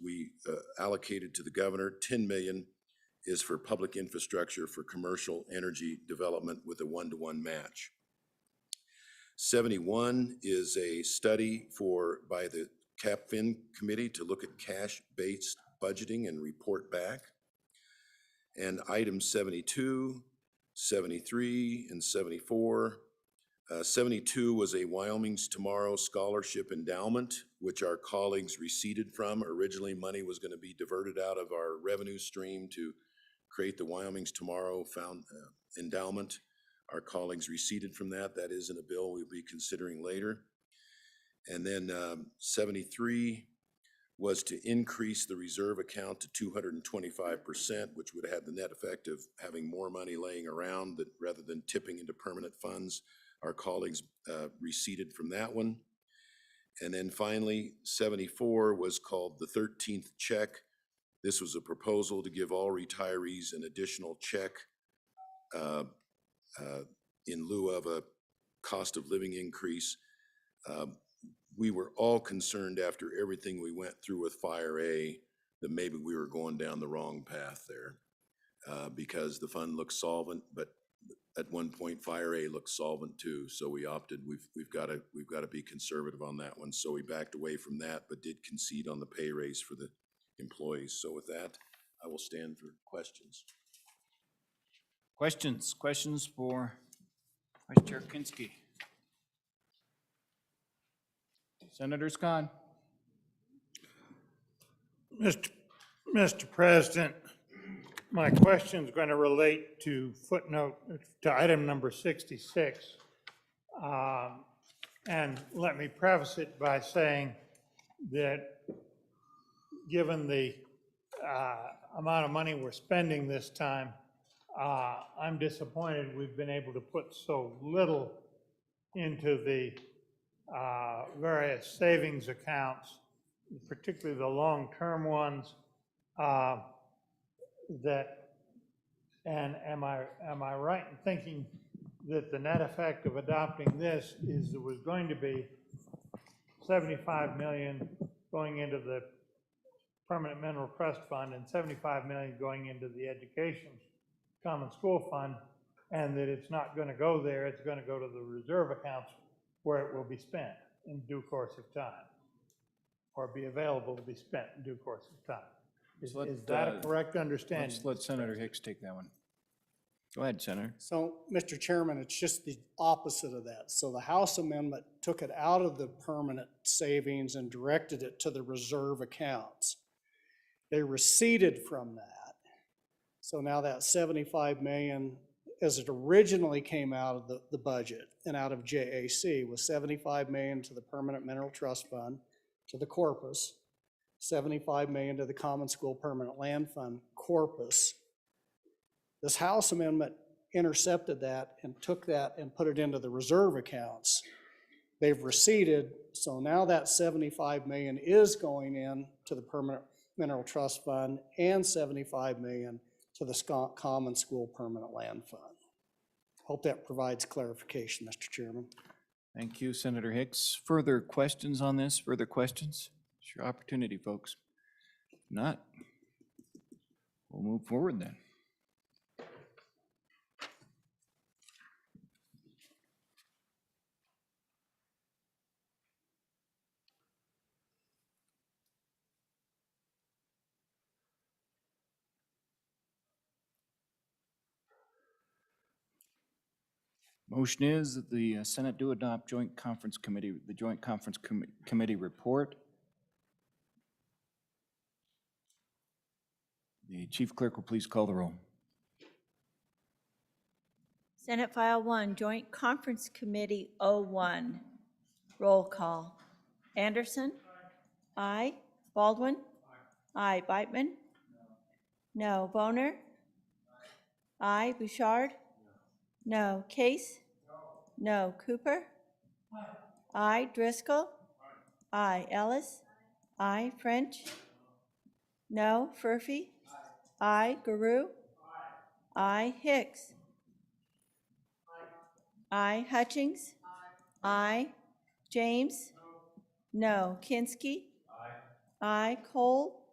we allocated to the governor, 10 million is for public infrastructure for commercial energy development with a 1-to-1 match. 71 is a study by the CapFin committee to look at cash-based budgeting and report back. And items 72, 73, and 74. 72 was a Wyoming's Tomorrow Scholarship Endowment, which our colleagues receded from. Originally, money was going to be diverted out of our revenue stream to create the Wyoming's Tomorrow Endowment. Our colleagues receded from that. That isn't a bill we'll be considering later. And then 73 was to increase the reserve account to 225%, which would have the net effect of having more money laying around that rather than tipping into permanent funds. Our colleagues receded from that one. And then finally, 74 was called the 13th check. This was a proposal to give all retirees an additional check in lieu of a cost of living increase. We were all concerned after everything we went through with Fire A that maybe we were going down the wrong path there because the fund looks solvent, but at one point Fire A looked solvent too. So we opted, we've got to be conservative on that one. So we backed away from that, but did concede on the pay raise for the employees. So with that, I will stand for questions. Questions for Vice Chair Kinski? Senator Scott. Mr. President, my question is going to relate to item number 66. And let me preface it by saying that given the amount of money we're spending this time, I'm disappointed we've been able to put so little into the various savings accounts, particularly the long-term ones. And am I right in thinking that the net effect of adopting this is there was going to be 75 million going into the Permanent Mineral Trust Fund and 75 million going into the Education Common School Fund, and that it's not going to go there, it's going to go to the reserve accounts where it will be spent in due course of time, or be available to be spent in due course of time. Is that a correct understanding? Let's let Senator Hicks take that one. Go ahead, Senator. So, Mr. Chairman, it's just the opposite of that. So the House amendment took it out of the permanent savings and directed it to the reserve accounts. They receded from that. So now that 75 million, as it originally came out of the budget and out of JAC, was 75 million to the Permanent Mineral Trust Fund, to the corpus, 75 million to the Common School Permanent Land Fund corpus. This House amendment intercepted that and took that and put it into the reserve accounts. They've receded, so now that 75 million is going in to the Permanent Mineral Trust Fund and 75 million to the Common School Permanent Land Fund. Hope that provides clarification, Mr. Chairman. Thank you, Senator Hicks. Further questions on this? Further questions? It's your opportunity, folks. If not, we'll move forward then. Motion is that the Senate do adopt the Joint Conference Committee report. The Chief Clerk will please call the roll. Senate File 1, Joint Conference Committee 01. Roll call. Anderson? Aye. Baldwin? Aye. Beitman? No. Boner? Aye. Bouchard? No. Case? No. Cooper? Aye. Driscoll? Aye. Ellis? I, French. No, Furphy. I, Guru. I, Hicks. I, Hutchings. I, James. No, Kinski. I, Cole.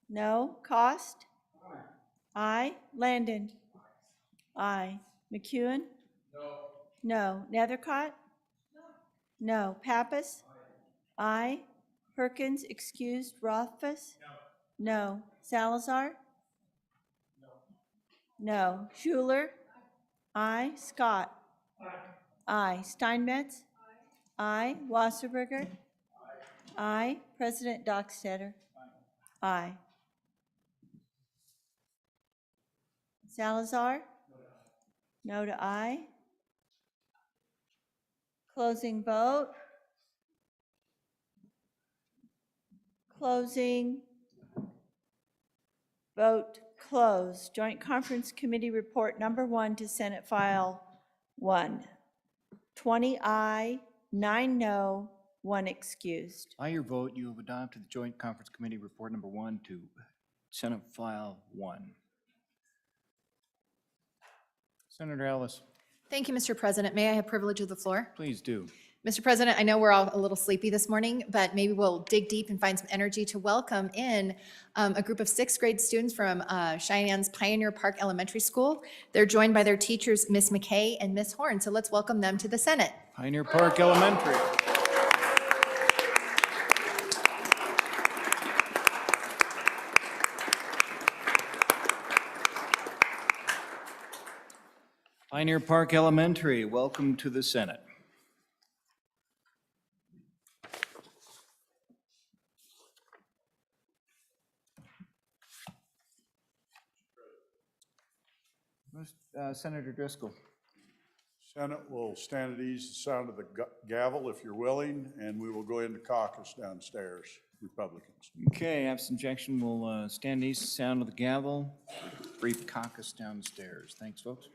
No, Cost. I, Landon. I, McEwen. No, Nethercott. No, Pappas. I, Perkins, excused, Rothfuss. No, Salazar. No, Schuler. I, Scott. I, Steinmetz. I, Wasserberger. I, President Dockstetter. I. Salazar? No to I. Closing vote. Closing. Vote closed. Joint Conference Committee Report number 1 to Senate File 1. 20 aye, 9 no, 1 excused. By your vote, you have adopted the Joint Conference Committee Report number 1 to Senate File 1. Senator Ellis, Thank you, Mr. President. May I have privilege of the floor? please do. Mr. President, I know we're all a little sleepy this morning, but maybe we'll dig deep and find some energy to welcome in a group of 6th grade students from Cheyenne's Pioneer Park Elementary School. They're joined by their teachers, Miss McKay and Miss Horn. So let's welcome them to the Senate. Pioneer Park Elementary. Pioneer Park Elementary, welcome to the Senate. Senator Driscoll. Senate will stand at ease, the sound of the gavel if you're willing, and we will go into caucus downstairs, Republicans. Okay, absent objection, we'll stand east, sound of the gavel, brief caucus downstairs. Thanks, folks.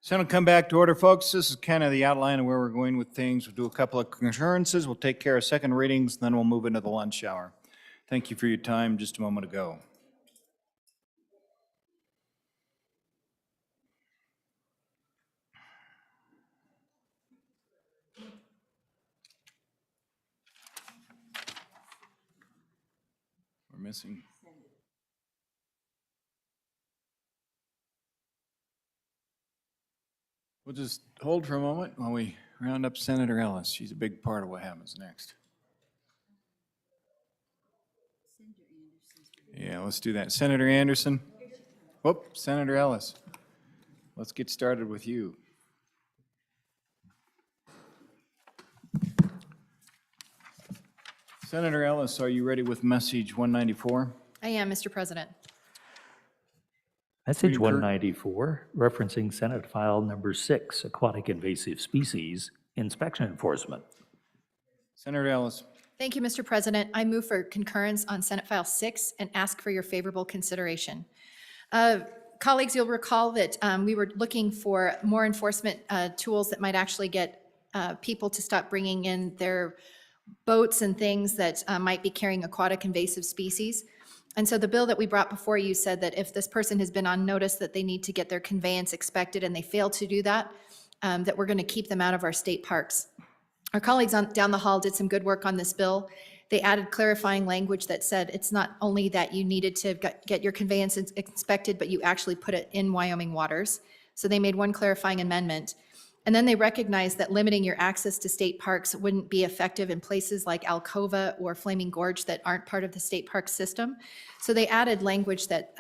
Senate will come back to order, folks. This is kind of the outline of where we're going with things. We'll do a couple of concurrences, we'll take care of second readings, then we'll move into the lunch hour. Thank you for your time just a moment ago. We're missing. We'll just hold for a moment while we round up Senator Ellis. She's a big part of what happens next. Yeah, let's do that. Senator Anderson. Whoop, Senator Ellis. Let's get started with you. Senator Ellis, are you ready with message 194? I am, Mr. President. Message 194, referencing Senate File Number 6, Aquatic Invasive Species, Inspection Enforcement. Senator Ellis. Thank you, Mr. President. I move for concurrence on Senate File 6 and ask for your favorable consideration. Colleagues, you'll recall that we were looking for more enforcement tools that might actually get people to stop bringing in their boats and things that might be carrying aquatic invasive species. And so the bill that we brought before you said that if this person has been on notice that they need to get their conveyance inspected and they fail to do that, that we're going to keep them out of our state parks. Our colleagues down the hall did some good work on this bill. They added clarifying language that said it's not only that you needed to get your conveyance inspected, but you actually put it in Wyoming waters. So they made one clarifying amendment. And then they recognized that limiting your access to state parks wouldn't be effective in places like Alcova or Flaming Gorge that aren't part of the state park system. So they added language that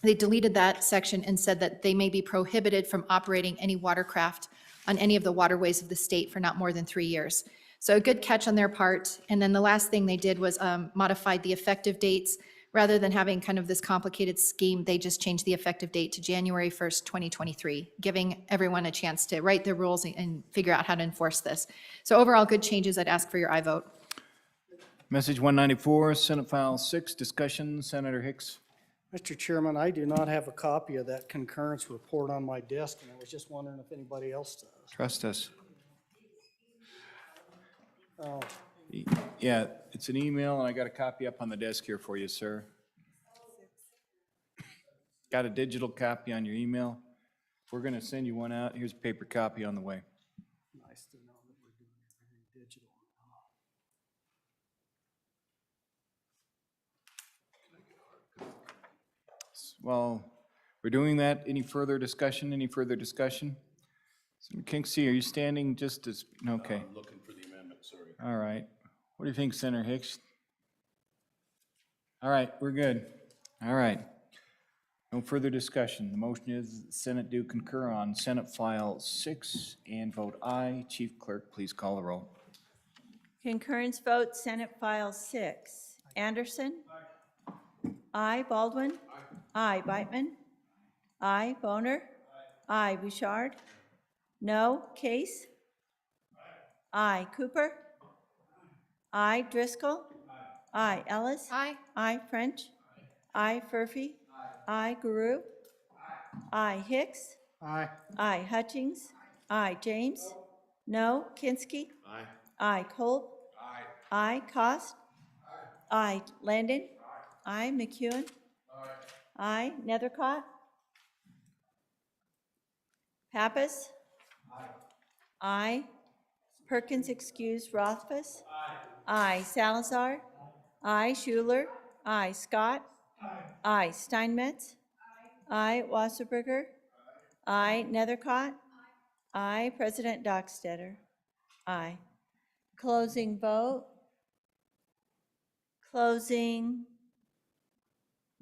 they deleted that section and said that they may be prohibited from operating any watercraft on any of the waterways of the state for not more than 3 years. So a good catch on their part. And then the last thing they did was modified the effective dates. Rather than having kind of this complicated scheme, they just changed the effective date to January 1st, 2023, giving everyone a chance to write their rules and figure out how to enforce this. So overall, good changes. I'd ask for your aye vote. Message 194, Senate File 6, discussion. Senator Hicks. Mr. Chairman, I do not have a copy of that concurrence report on my desk, and I was just wondering if anybody else does. Trust us. Oh. Yeah, it's an email, and I got a copy up on the desk here for you, sir. Got a digital copy on your email. If we're going to send you one out, here's a paper copy on the way. Nice to know that we're doing everything digital. Well, we're doing that. Any further discussion? Any further discussion? Senator Kinksey, are you standing just as, okay. I'm looking for the amendment, sorry. All right. What do you think, Senator Hicks? All right, we're good. All right. No further discussion. The motion is the Senate do concur on Senate File 6 and vote aye. Chief Clerk, please call the roll. Concurrence vote, Senate File 6. Anderson? Aye. Baldwin? Aye. Beitman? Aye. Boner? Aye. Bouchard? No. Case? Aye. Cooper? Aye. Driscoll? Aye. Ellis? Aye. Aye. French? Aye. Furphy? Aye. Guru? Aye. Hicks? Aye. Aye. Hutchings? Aye. James? No. Kinski? Aye. Aye. Kolb? Aye. Cost? Aye. Landon? Aye. McEwen? Aye. Nethercott? Pappas? Aye. Perkins excused. Rothfuss? Aye. Salazar? Aye. Schuler? Aye. Scott? Aye. Steinmetz? Aye. Wasserberger? Aye. Nethercott? Aye. President Dockstetter? Aye. Closing vote. Closing.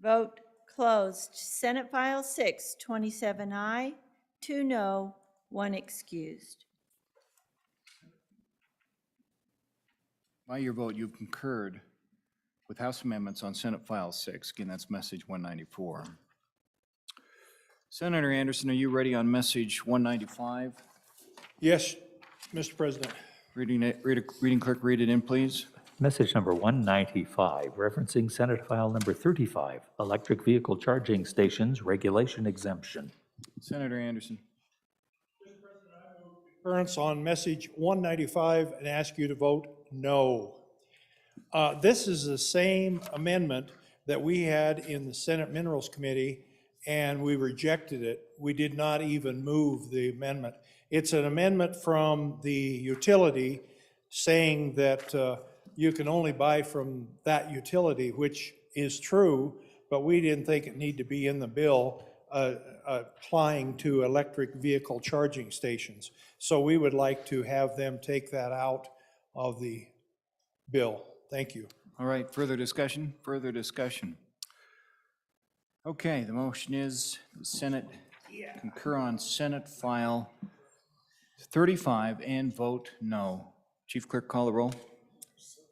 Vote closed. Senate File 6, 27 aye, 2 no, 1 excused. By your vote, you've concurred with House amendments on Senate File 6. Again, that's message 194. Senator Anderson, are you ready on message 195? Yes, Mr. President. Reading clerk, read it in, please. Message number 195, referencing Senate File Number 35, Electric Vehicle Charging Stations Regulation Exemption. Senator Anderson. concurrence on message 195 and ask you to vote no. This is the same amendment that we had in the Senate Minerals Committee, and we rejected it. We did not even move the amendment. It's an amendment from the utility saying that you can only buy from that utility, which is true, but we didn't think it needed to be in the bill applying to electric vehicle charging stations. So we would like to have them take that out of the bill. Thank you. All right, further discussion? Further discussion? Okay, the motion is the Senate concur on Senate File 35 and vote no. Chief Clerk, call the roll.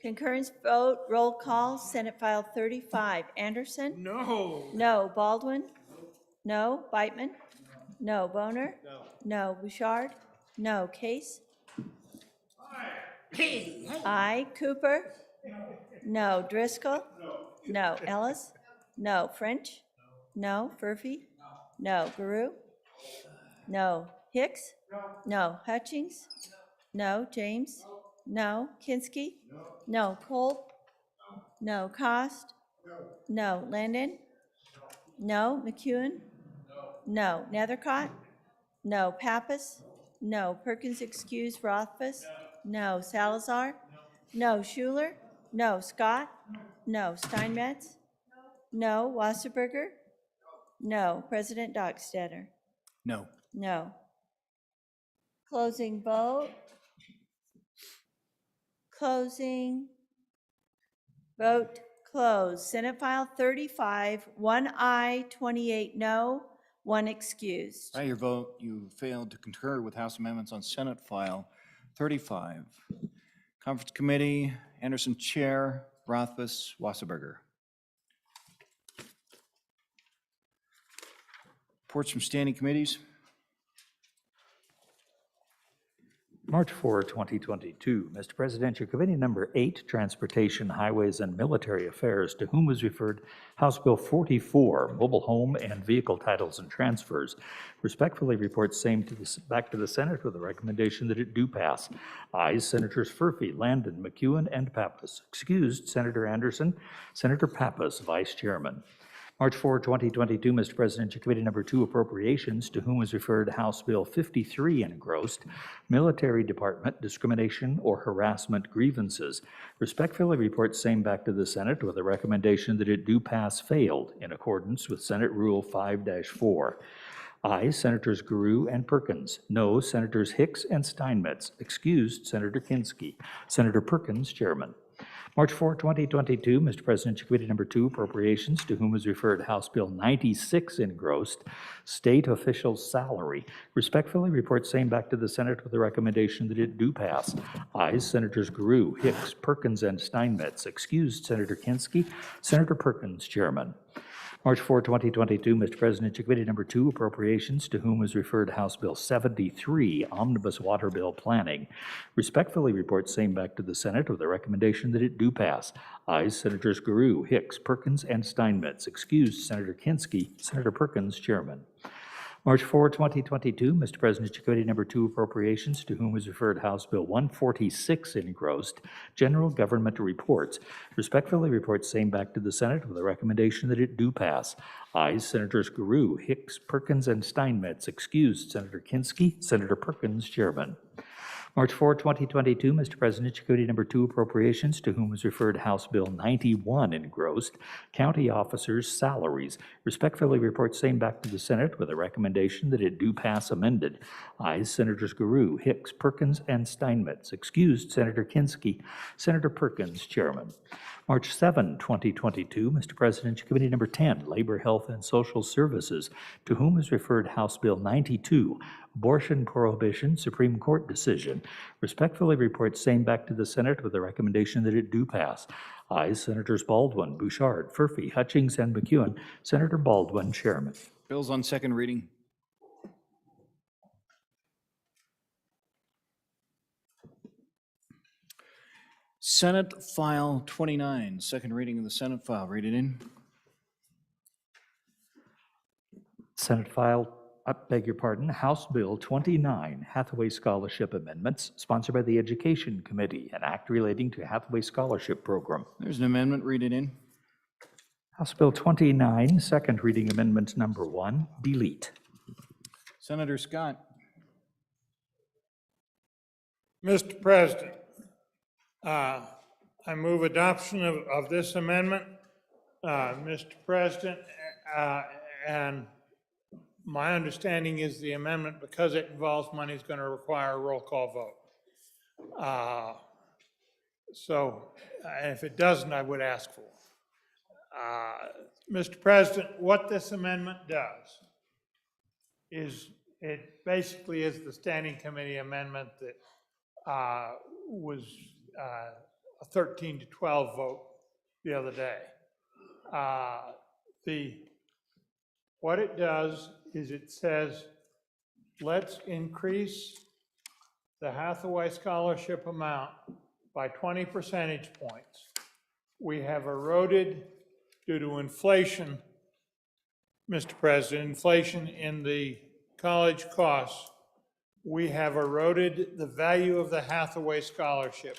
Concurrence vote, roll call, Senate File 35. Anderson? No. No. Baldwin? No. Beitman? No. Boner? No. Bouchard? No. Case? Aye. Cooper? No. Driscoll? No. Ellis? No. French? No. Furphy? No. Guru? No. Hicks? No. Hutchings? No. James? No. Kinski? No. Cole? No. Cost? No. Landon? No. McEwen? No. Nethercott? No. Pappas? No. Perkins excused. Rothfuss? No. Salazar? No. Schuler? No. Scott? No. Steinmetz? No. Wasserberger? No. President Dockstader? No. No. Closing vote. Closing. Vote closed. Senate File 35, 1 aye, 28 no, 1 excused. By your vote, you failed to concur with House amendments on Senate File 35. Conference Committee, Anderson Chair, Rothfuss, Wasserberger. Reports from standing committees. March 4, 2022. Mr. President, your Committee Number 8, Transportation, Highways, and Military Affairs, to whom was referred House Bill 44, Mobile Home and Vehicle Titles and Transfers, respectfully reports same back to the Senate with a recommendation that it do pass. Ayes, Senators Furphy, Landon, McEwen, and Pappas. Excused, Senator Anderson. Senator Pappas, Vice Chairman. March 4, 2022, Mr. President, your Committee Number 2, Appropriations, to whom was referred House Bill 53 engrossed, Military Department Discrimination or Harassment Grievances. Respectfully report same back to the Senate with a recommendation that it do pass failed in accordance with Senate Rule 5-4. Ayes, Senators Guru and Perkins. No, Senators Hicks and Steinmetz. Excused, Senator Kinski. Senator Perkins, Chairman. March 4, 2022, Mr. President, your Committee Number 2, Appropriations, to whom was referred House Bill 96 engrossed, State Official Salary. Respectfully report same back to the Senate with a recommendation that it do pass. Ayes, Senators Guru, Hicks, Perkins, and Steinmetz. Excused, Senator Kinski. Senator Perkins, Chairman. March 4, 2022, Mr. President, your Committee Number 2, Appropriations, to whom was referred House Bill 73, Omnibus Water Bill Planning. Respectfully report same back to the Senate with a recommendation that it do pass. Ayes, Senators Guru, Hicks, Perkins, and Steinmetz. Excused, Senator Kinski. Senator Perkins, Chairman. March 4, 2022, Mr. President, your Committee Number 2, Appropriations, to whom was referred House Bill 146 engrossed, General Government Reports. Respectfully report same back to the Senate with a recommendation that it do pass. Ayes, Senators Guru, Hicks, Perkins, and Steinmetz. Excused, Senator Kinski. Senator Perkins, Chairman. March 4, 2022, Mr. President, your Committee Number 2, Appropriations, to whom was referred House Bill 91 engrossed, County Officers' Salaries. Respectfully report same back to the Senate with a recommendation that it do pass amended. Ayes, Senators Guru, Hicks, Perkins, and Steinmetz. Excused, Senator Kinski. Senator Perkins, Chairman. March 7, 2022, Mr. President, your Committee Number 10, Labor, Health, and Social Services, to whom is referred House Bill 92, Abortion Prohibition, Supreme Court Decision. Respectfully report same back to the Senate with a recommendation that it do pass. Ayes, Senators Baldwin, Bouchard, Furphy, Hutchings, and McEwen. Senator Baldwin, Chairman. Bills on second reading. Senate File 29, second reading of the Senate file. Read it in. Senate File beg your pardon, House Bill 29, Hathaway Scholarship Amendments, sponsored by the Education Committee, an act relating to Hathaway Scholarship Program. There's an amendment. Read it in. House Bill 29, second reading amendment number 1, delete. Senator Scott. Mr. President, I move adoption of this amendment. Mr. President, and my understanding is the amendment, because it involves money, is going to require a roll call vote. So if it doesn't, I would ask for it. Mr. President, what this amendment does is it basically is the standing committee amendment that was a 13 to 12 vote the other day. What it does is it says, let's increase the Hathaway scholarship amount by 20 percentage points. We have eroded, due to inflation, Mr. President, inflation in the college costs, we have eroded the value of the Hathaway scholarship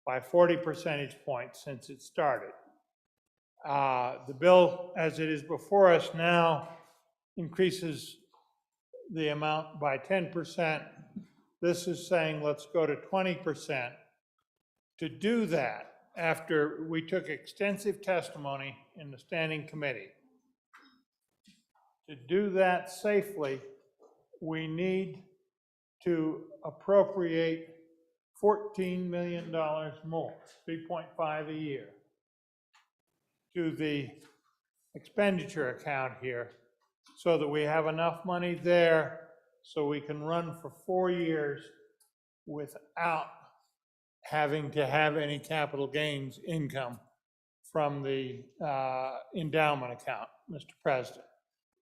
by 40 percentage points since it started. The bill, as it is before us now, increases the amount by 10%. This is saying let's go to 20%. To do that, after we took extensive testimony in the standing committee, to do that safely, we need to appropriate $14 million more, 3.5 a year, to the expenditure account here, so that we have enough money there so we can run for 4 years without having to have any capital gains income from the endowment account, Mr. President.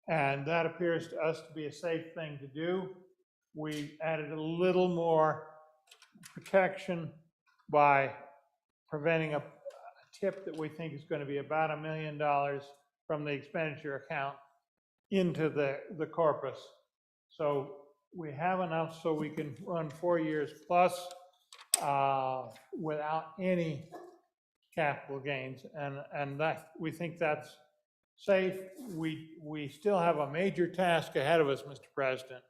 And that appears to us to be a safe thing to do. We added a little more protection by preventing a tip that we think is going to be about $1 million from the expenditure account into the corpus. So we have enough so we can run 4 years plus without any capital gains, and that, we think that's safe. We still have a major task ahead of us, Mr. President,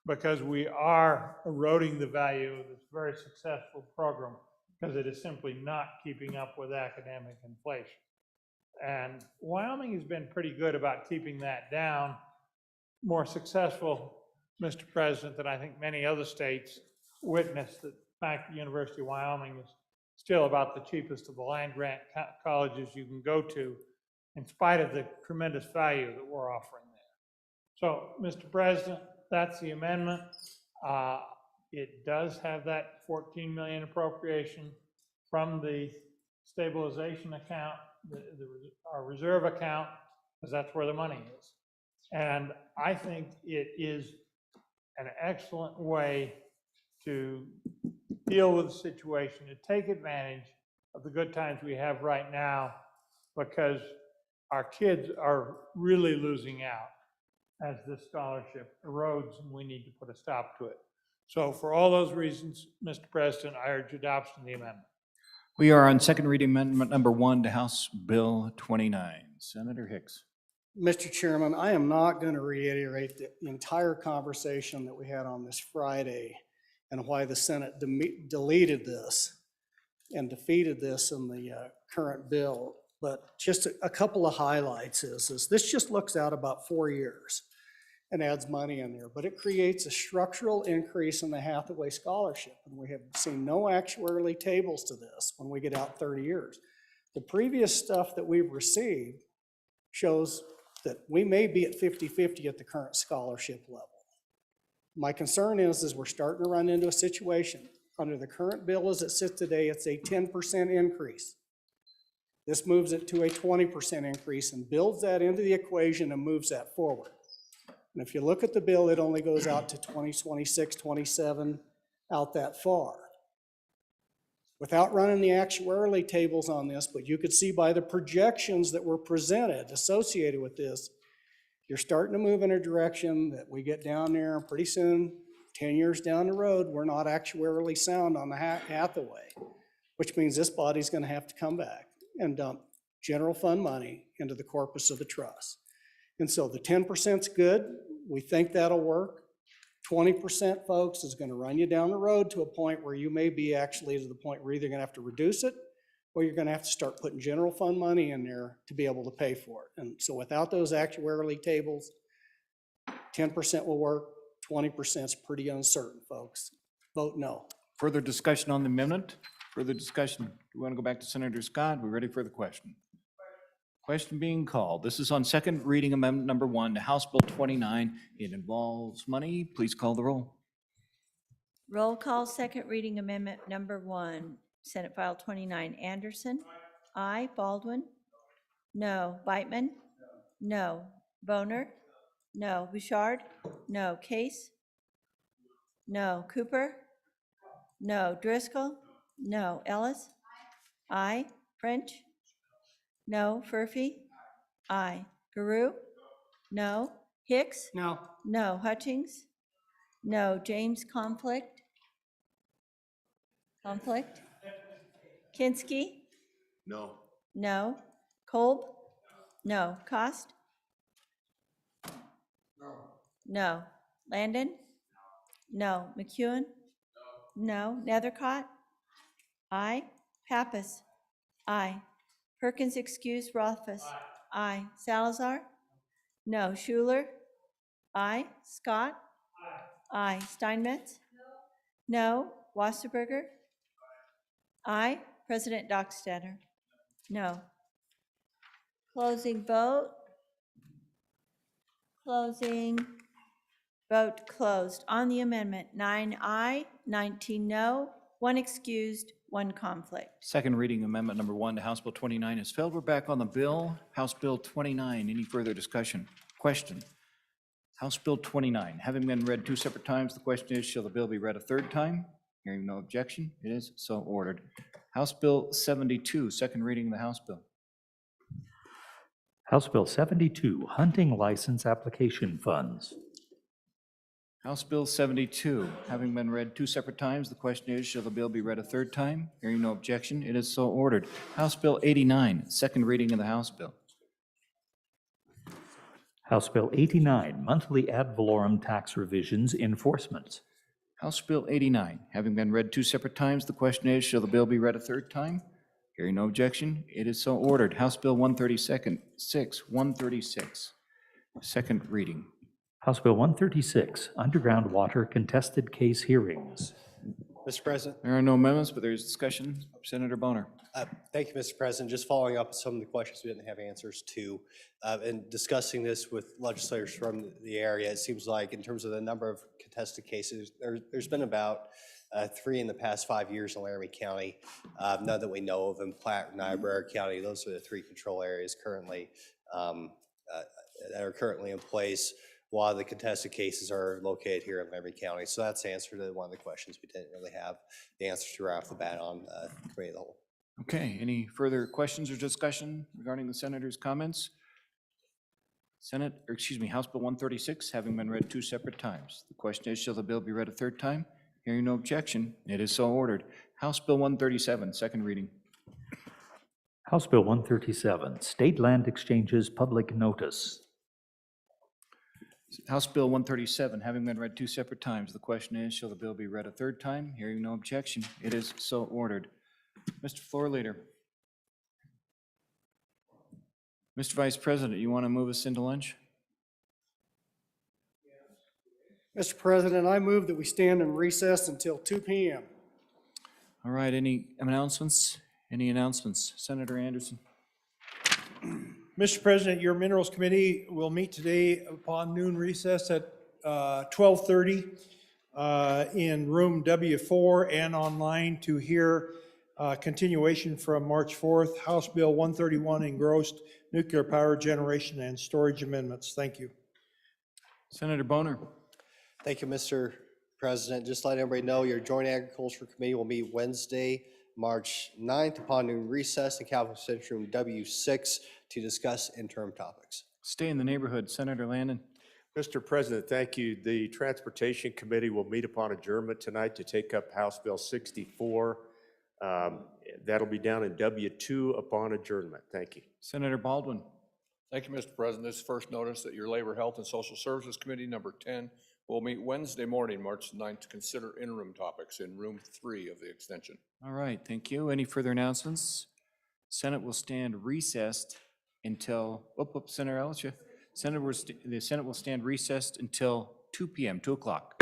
because we are eroding the value of this very successful program, because it is simply not keeping up with academic inflation. And Wyoming has been pretty good about keeping that down, more successful, Mr. President, than I think many other states witnessed. The fact the University of Wyoming is still about the cheapest of the land-grant colleges you can go to, in spite of the tremendous value that we're offering there. So, Mr. President, that's the amendment. It does have that 14 million appropriation from the stabilization account, our reserve account, because that's where the money is. And I think it is an excellent way to deal with the situation, to take advantage of the good times we have right now, because our kids are really losing out as this scholarship erodes, and we need to put a stop to it. So for all those reasons, Mr. President, I urge adoption of the amendment. We are on second reading amendment number 1 to House Bill 29. Senator Hicks. Mr. Chairman, I am not going to reiterate the entire conversation that we had on this Friday and why the Senate deleted this and defeated this in the current bill. But just a couple of highlights is this just looks out about 4 years and adds money in there, but it creates a structural increase in the Hathaway scholarship. And we have seen no actuarially tables to this when we get out 30 years. The previous stuff that we've received shows that we may be at 50-50 at the current scholarship level. My concern is we're starting to run into a situation. Under the current bill as it sits today, it's a 10% increase. This moves it to a 20% increase and builds that into the equation and moves that forward. And if you look at the bill, it only goes out to 2026, 27, out that far. Without running the actuarially tables on this, but you could see by the projections that were presented associated with this, You're starting to move in a direction that we get down there, and pretty soon, 10 years down the road, we're not actuarially sound on the Hathaway, which means this body's gonna have to come back and dump general fund money into the corpus of the trust. And so the 10%'s good. We think that'll work. 20%, folks, is gonna run you down the road to a point where you may be actually to the point where you're either gonna have to reduce it or you're gonna have to start putting general fund money in there to be able to pay for it. And so without those actuarially tables, 10% will work, 20% is pretty uncertain, folks. Vote no. Further discussion on the amendment? Further discussion? Do we want to go back to Senator Scott? We're ready for the question. Question being called. This is on second reading amendment number 1 to House Bill 29. It involves money. Please call the roll. Roll call, second reading amendment number 1, Senate File 29. Anderson? Aye. Baldwin? No. Beitman? No. Boner? No. Bouchard? No. Case? No. Cooper? No. Driscoll? No. Ellis? Aye. French? No. Furphy? Aye. Guru? No. Hicks? No. No. Hutchings? No. James Conflict? Kinski? No. No. Kolb? No. Cost? No. Landon? No. McEwen? No. Nethercott? Aye. Pappas? Aye. Perkins excused. Rothfuss? Aye. Salazar? No. Schuler? Aye. Scott? Aye. Steinmetz? No. Wasserberger? Aye. President Dockstader? No. Closing vote. Closing. Vote closed. On the amendment, 9 aye, 19 no, 1 excused, 1 conflict. Second reading amendment number 1 to House Bill 29 is failed. We're back on the bill. House Bill 29. Any further discussion? Question. House Bill 29, having been read 2 separate times, the question is, shall the bill be read a third time? Hearing no objection, it is so ordered. House Bill 72, second reading of the House Bill. House Bill 72, hunting license application funds. House Bill 72, having been read 2 separate times, the question is, shall the bill be read a third time? Hearing no objection, it is so ordered. House Bill 89, second reading of the House Bill. House Bill 89, monthly ad valorem tax revisions enforcement. House Bill 89, having been read 2 separate times, the question is, shall the bill be read a third time? Hearing no objection, it is so ordered. House Bill 136, second reading. House Bill 136, underground water contested case hearings. Mr. President. There are no amendments, but there is discussion. Senator Boner. Thank you, Mr. President. Just following up on some of the questions we didn't have answers to, and discussing this with legislators from the area, it seems like in terms of the number of contested cases, there's been about 3 in the past 5 years in Laramie County, none that we know of in Platte or Niobrara County. Those are the 3 control areas currently that are currently in place. A lot of the contested cases are located here in Laramie County. So that's the answer to one of the questions we didn't really have the answer to right off the bat on committee of the whole. Okay, any further questions or discussion regarding the senator's comments? House Bill 136, having been read 2 separate times. The question is, shall the bill be read a third time? Hearing no objection, it is so ordered. House Bill 137, second reading. House Bill 137, state land exchanges public notice. House Bill 137, having been read 2 separate times. The question is, shall the bill be read a third time? Hearing no objection, it is so ordered. Mr. Floor Leader. Mr. Vice President, you want to move us into lunch? Mr. President, I move that we stand in recess until 2 p.m. All right, any announcements? Any announcements? Senator Anderson. Mr. President, your Minerals Committee will meet today upon noon recess at 12:30 in room W4 and online to hear continuation from March 4th, House Bill 131 engrossed nuclear power generation and storage amendments. Thank you. Senator Boner. Thank you, Mr. President. Just letting everybody know your Joint Agriculture Committee will meet Wednesday, March 9th upon noon recess in Capitol Center Room W6 to discuss interim topics. Stay in the neighborhood. Senator Landon. Mr. President, thank you. The Transportation Committee will meet upon adjournment tonight to take up House Bill 64. That'll be down in W2 upon adjournment. Thank you. Senator Baldwin. Thank you, Mr. President. This first notice that your Labor, Health, and Social Services Committee, number 10, will meet Wednesday morning, March 9th, to consider interim topics in room 3 of the extension. All right, thank you. Any further announcements? Senate will stand recessed until, Senator Ellis, the Senate will stand recessed until 2 p.m., 2 o'clock.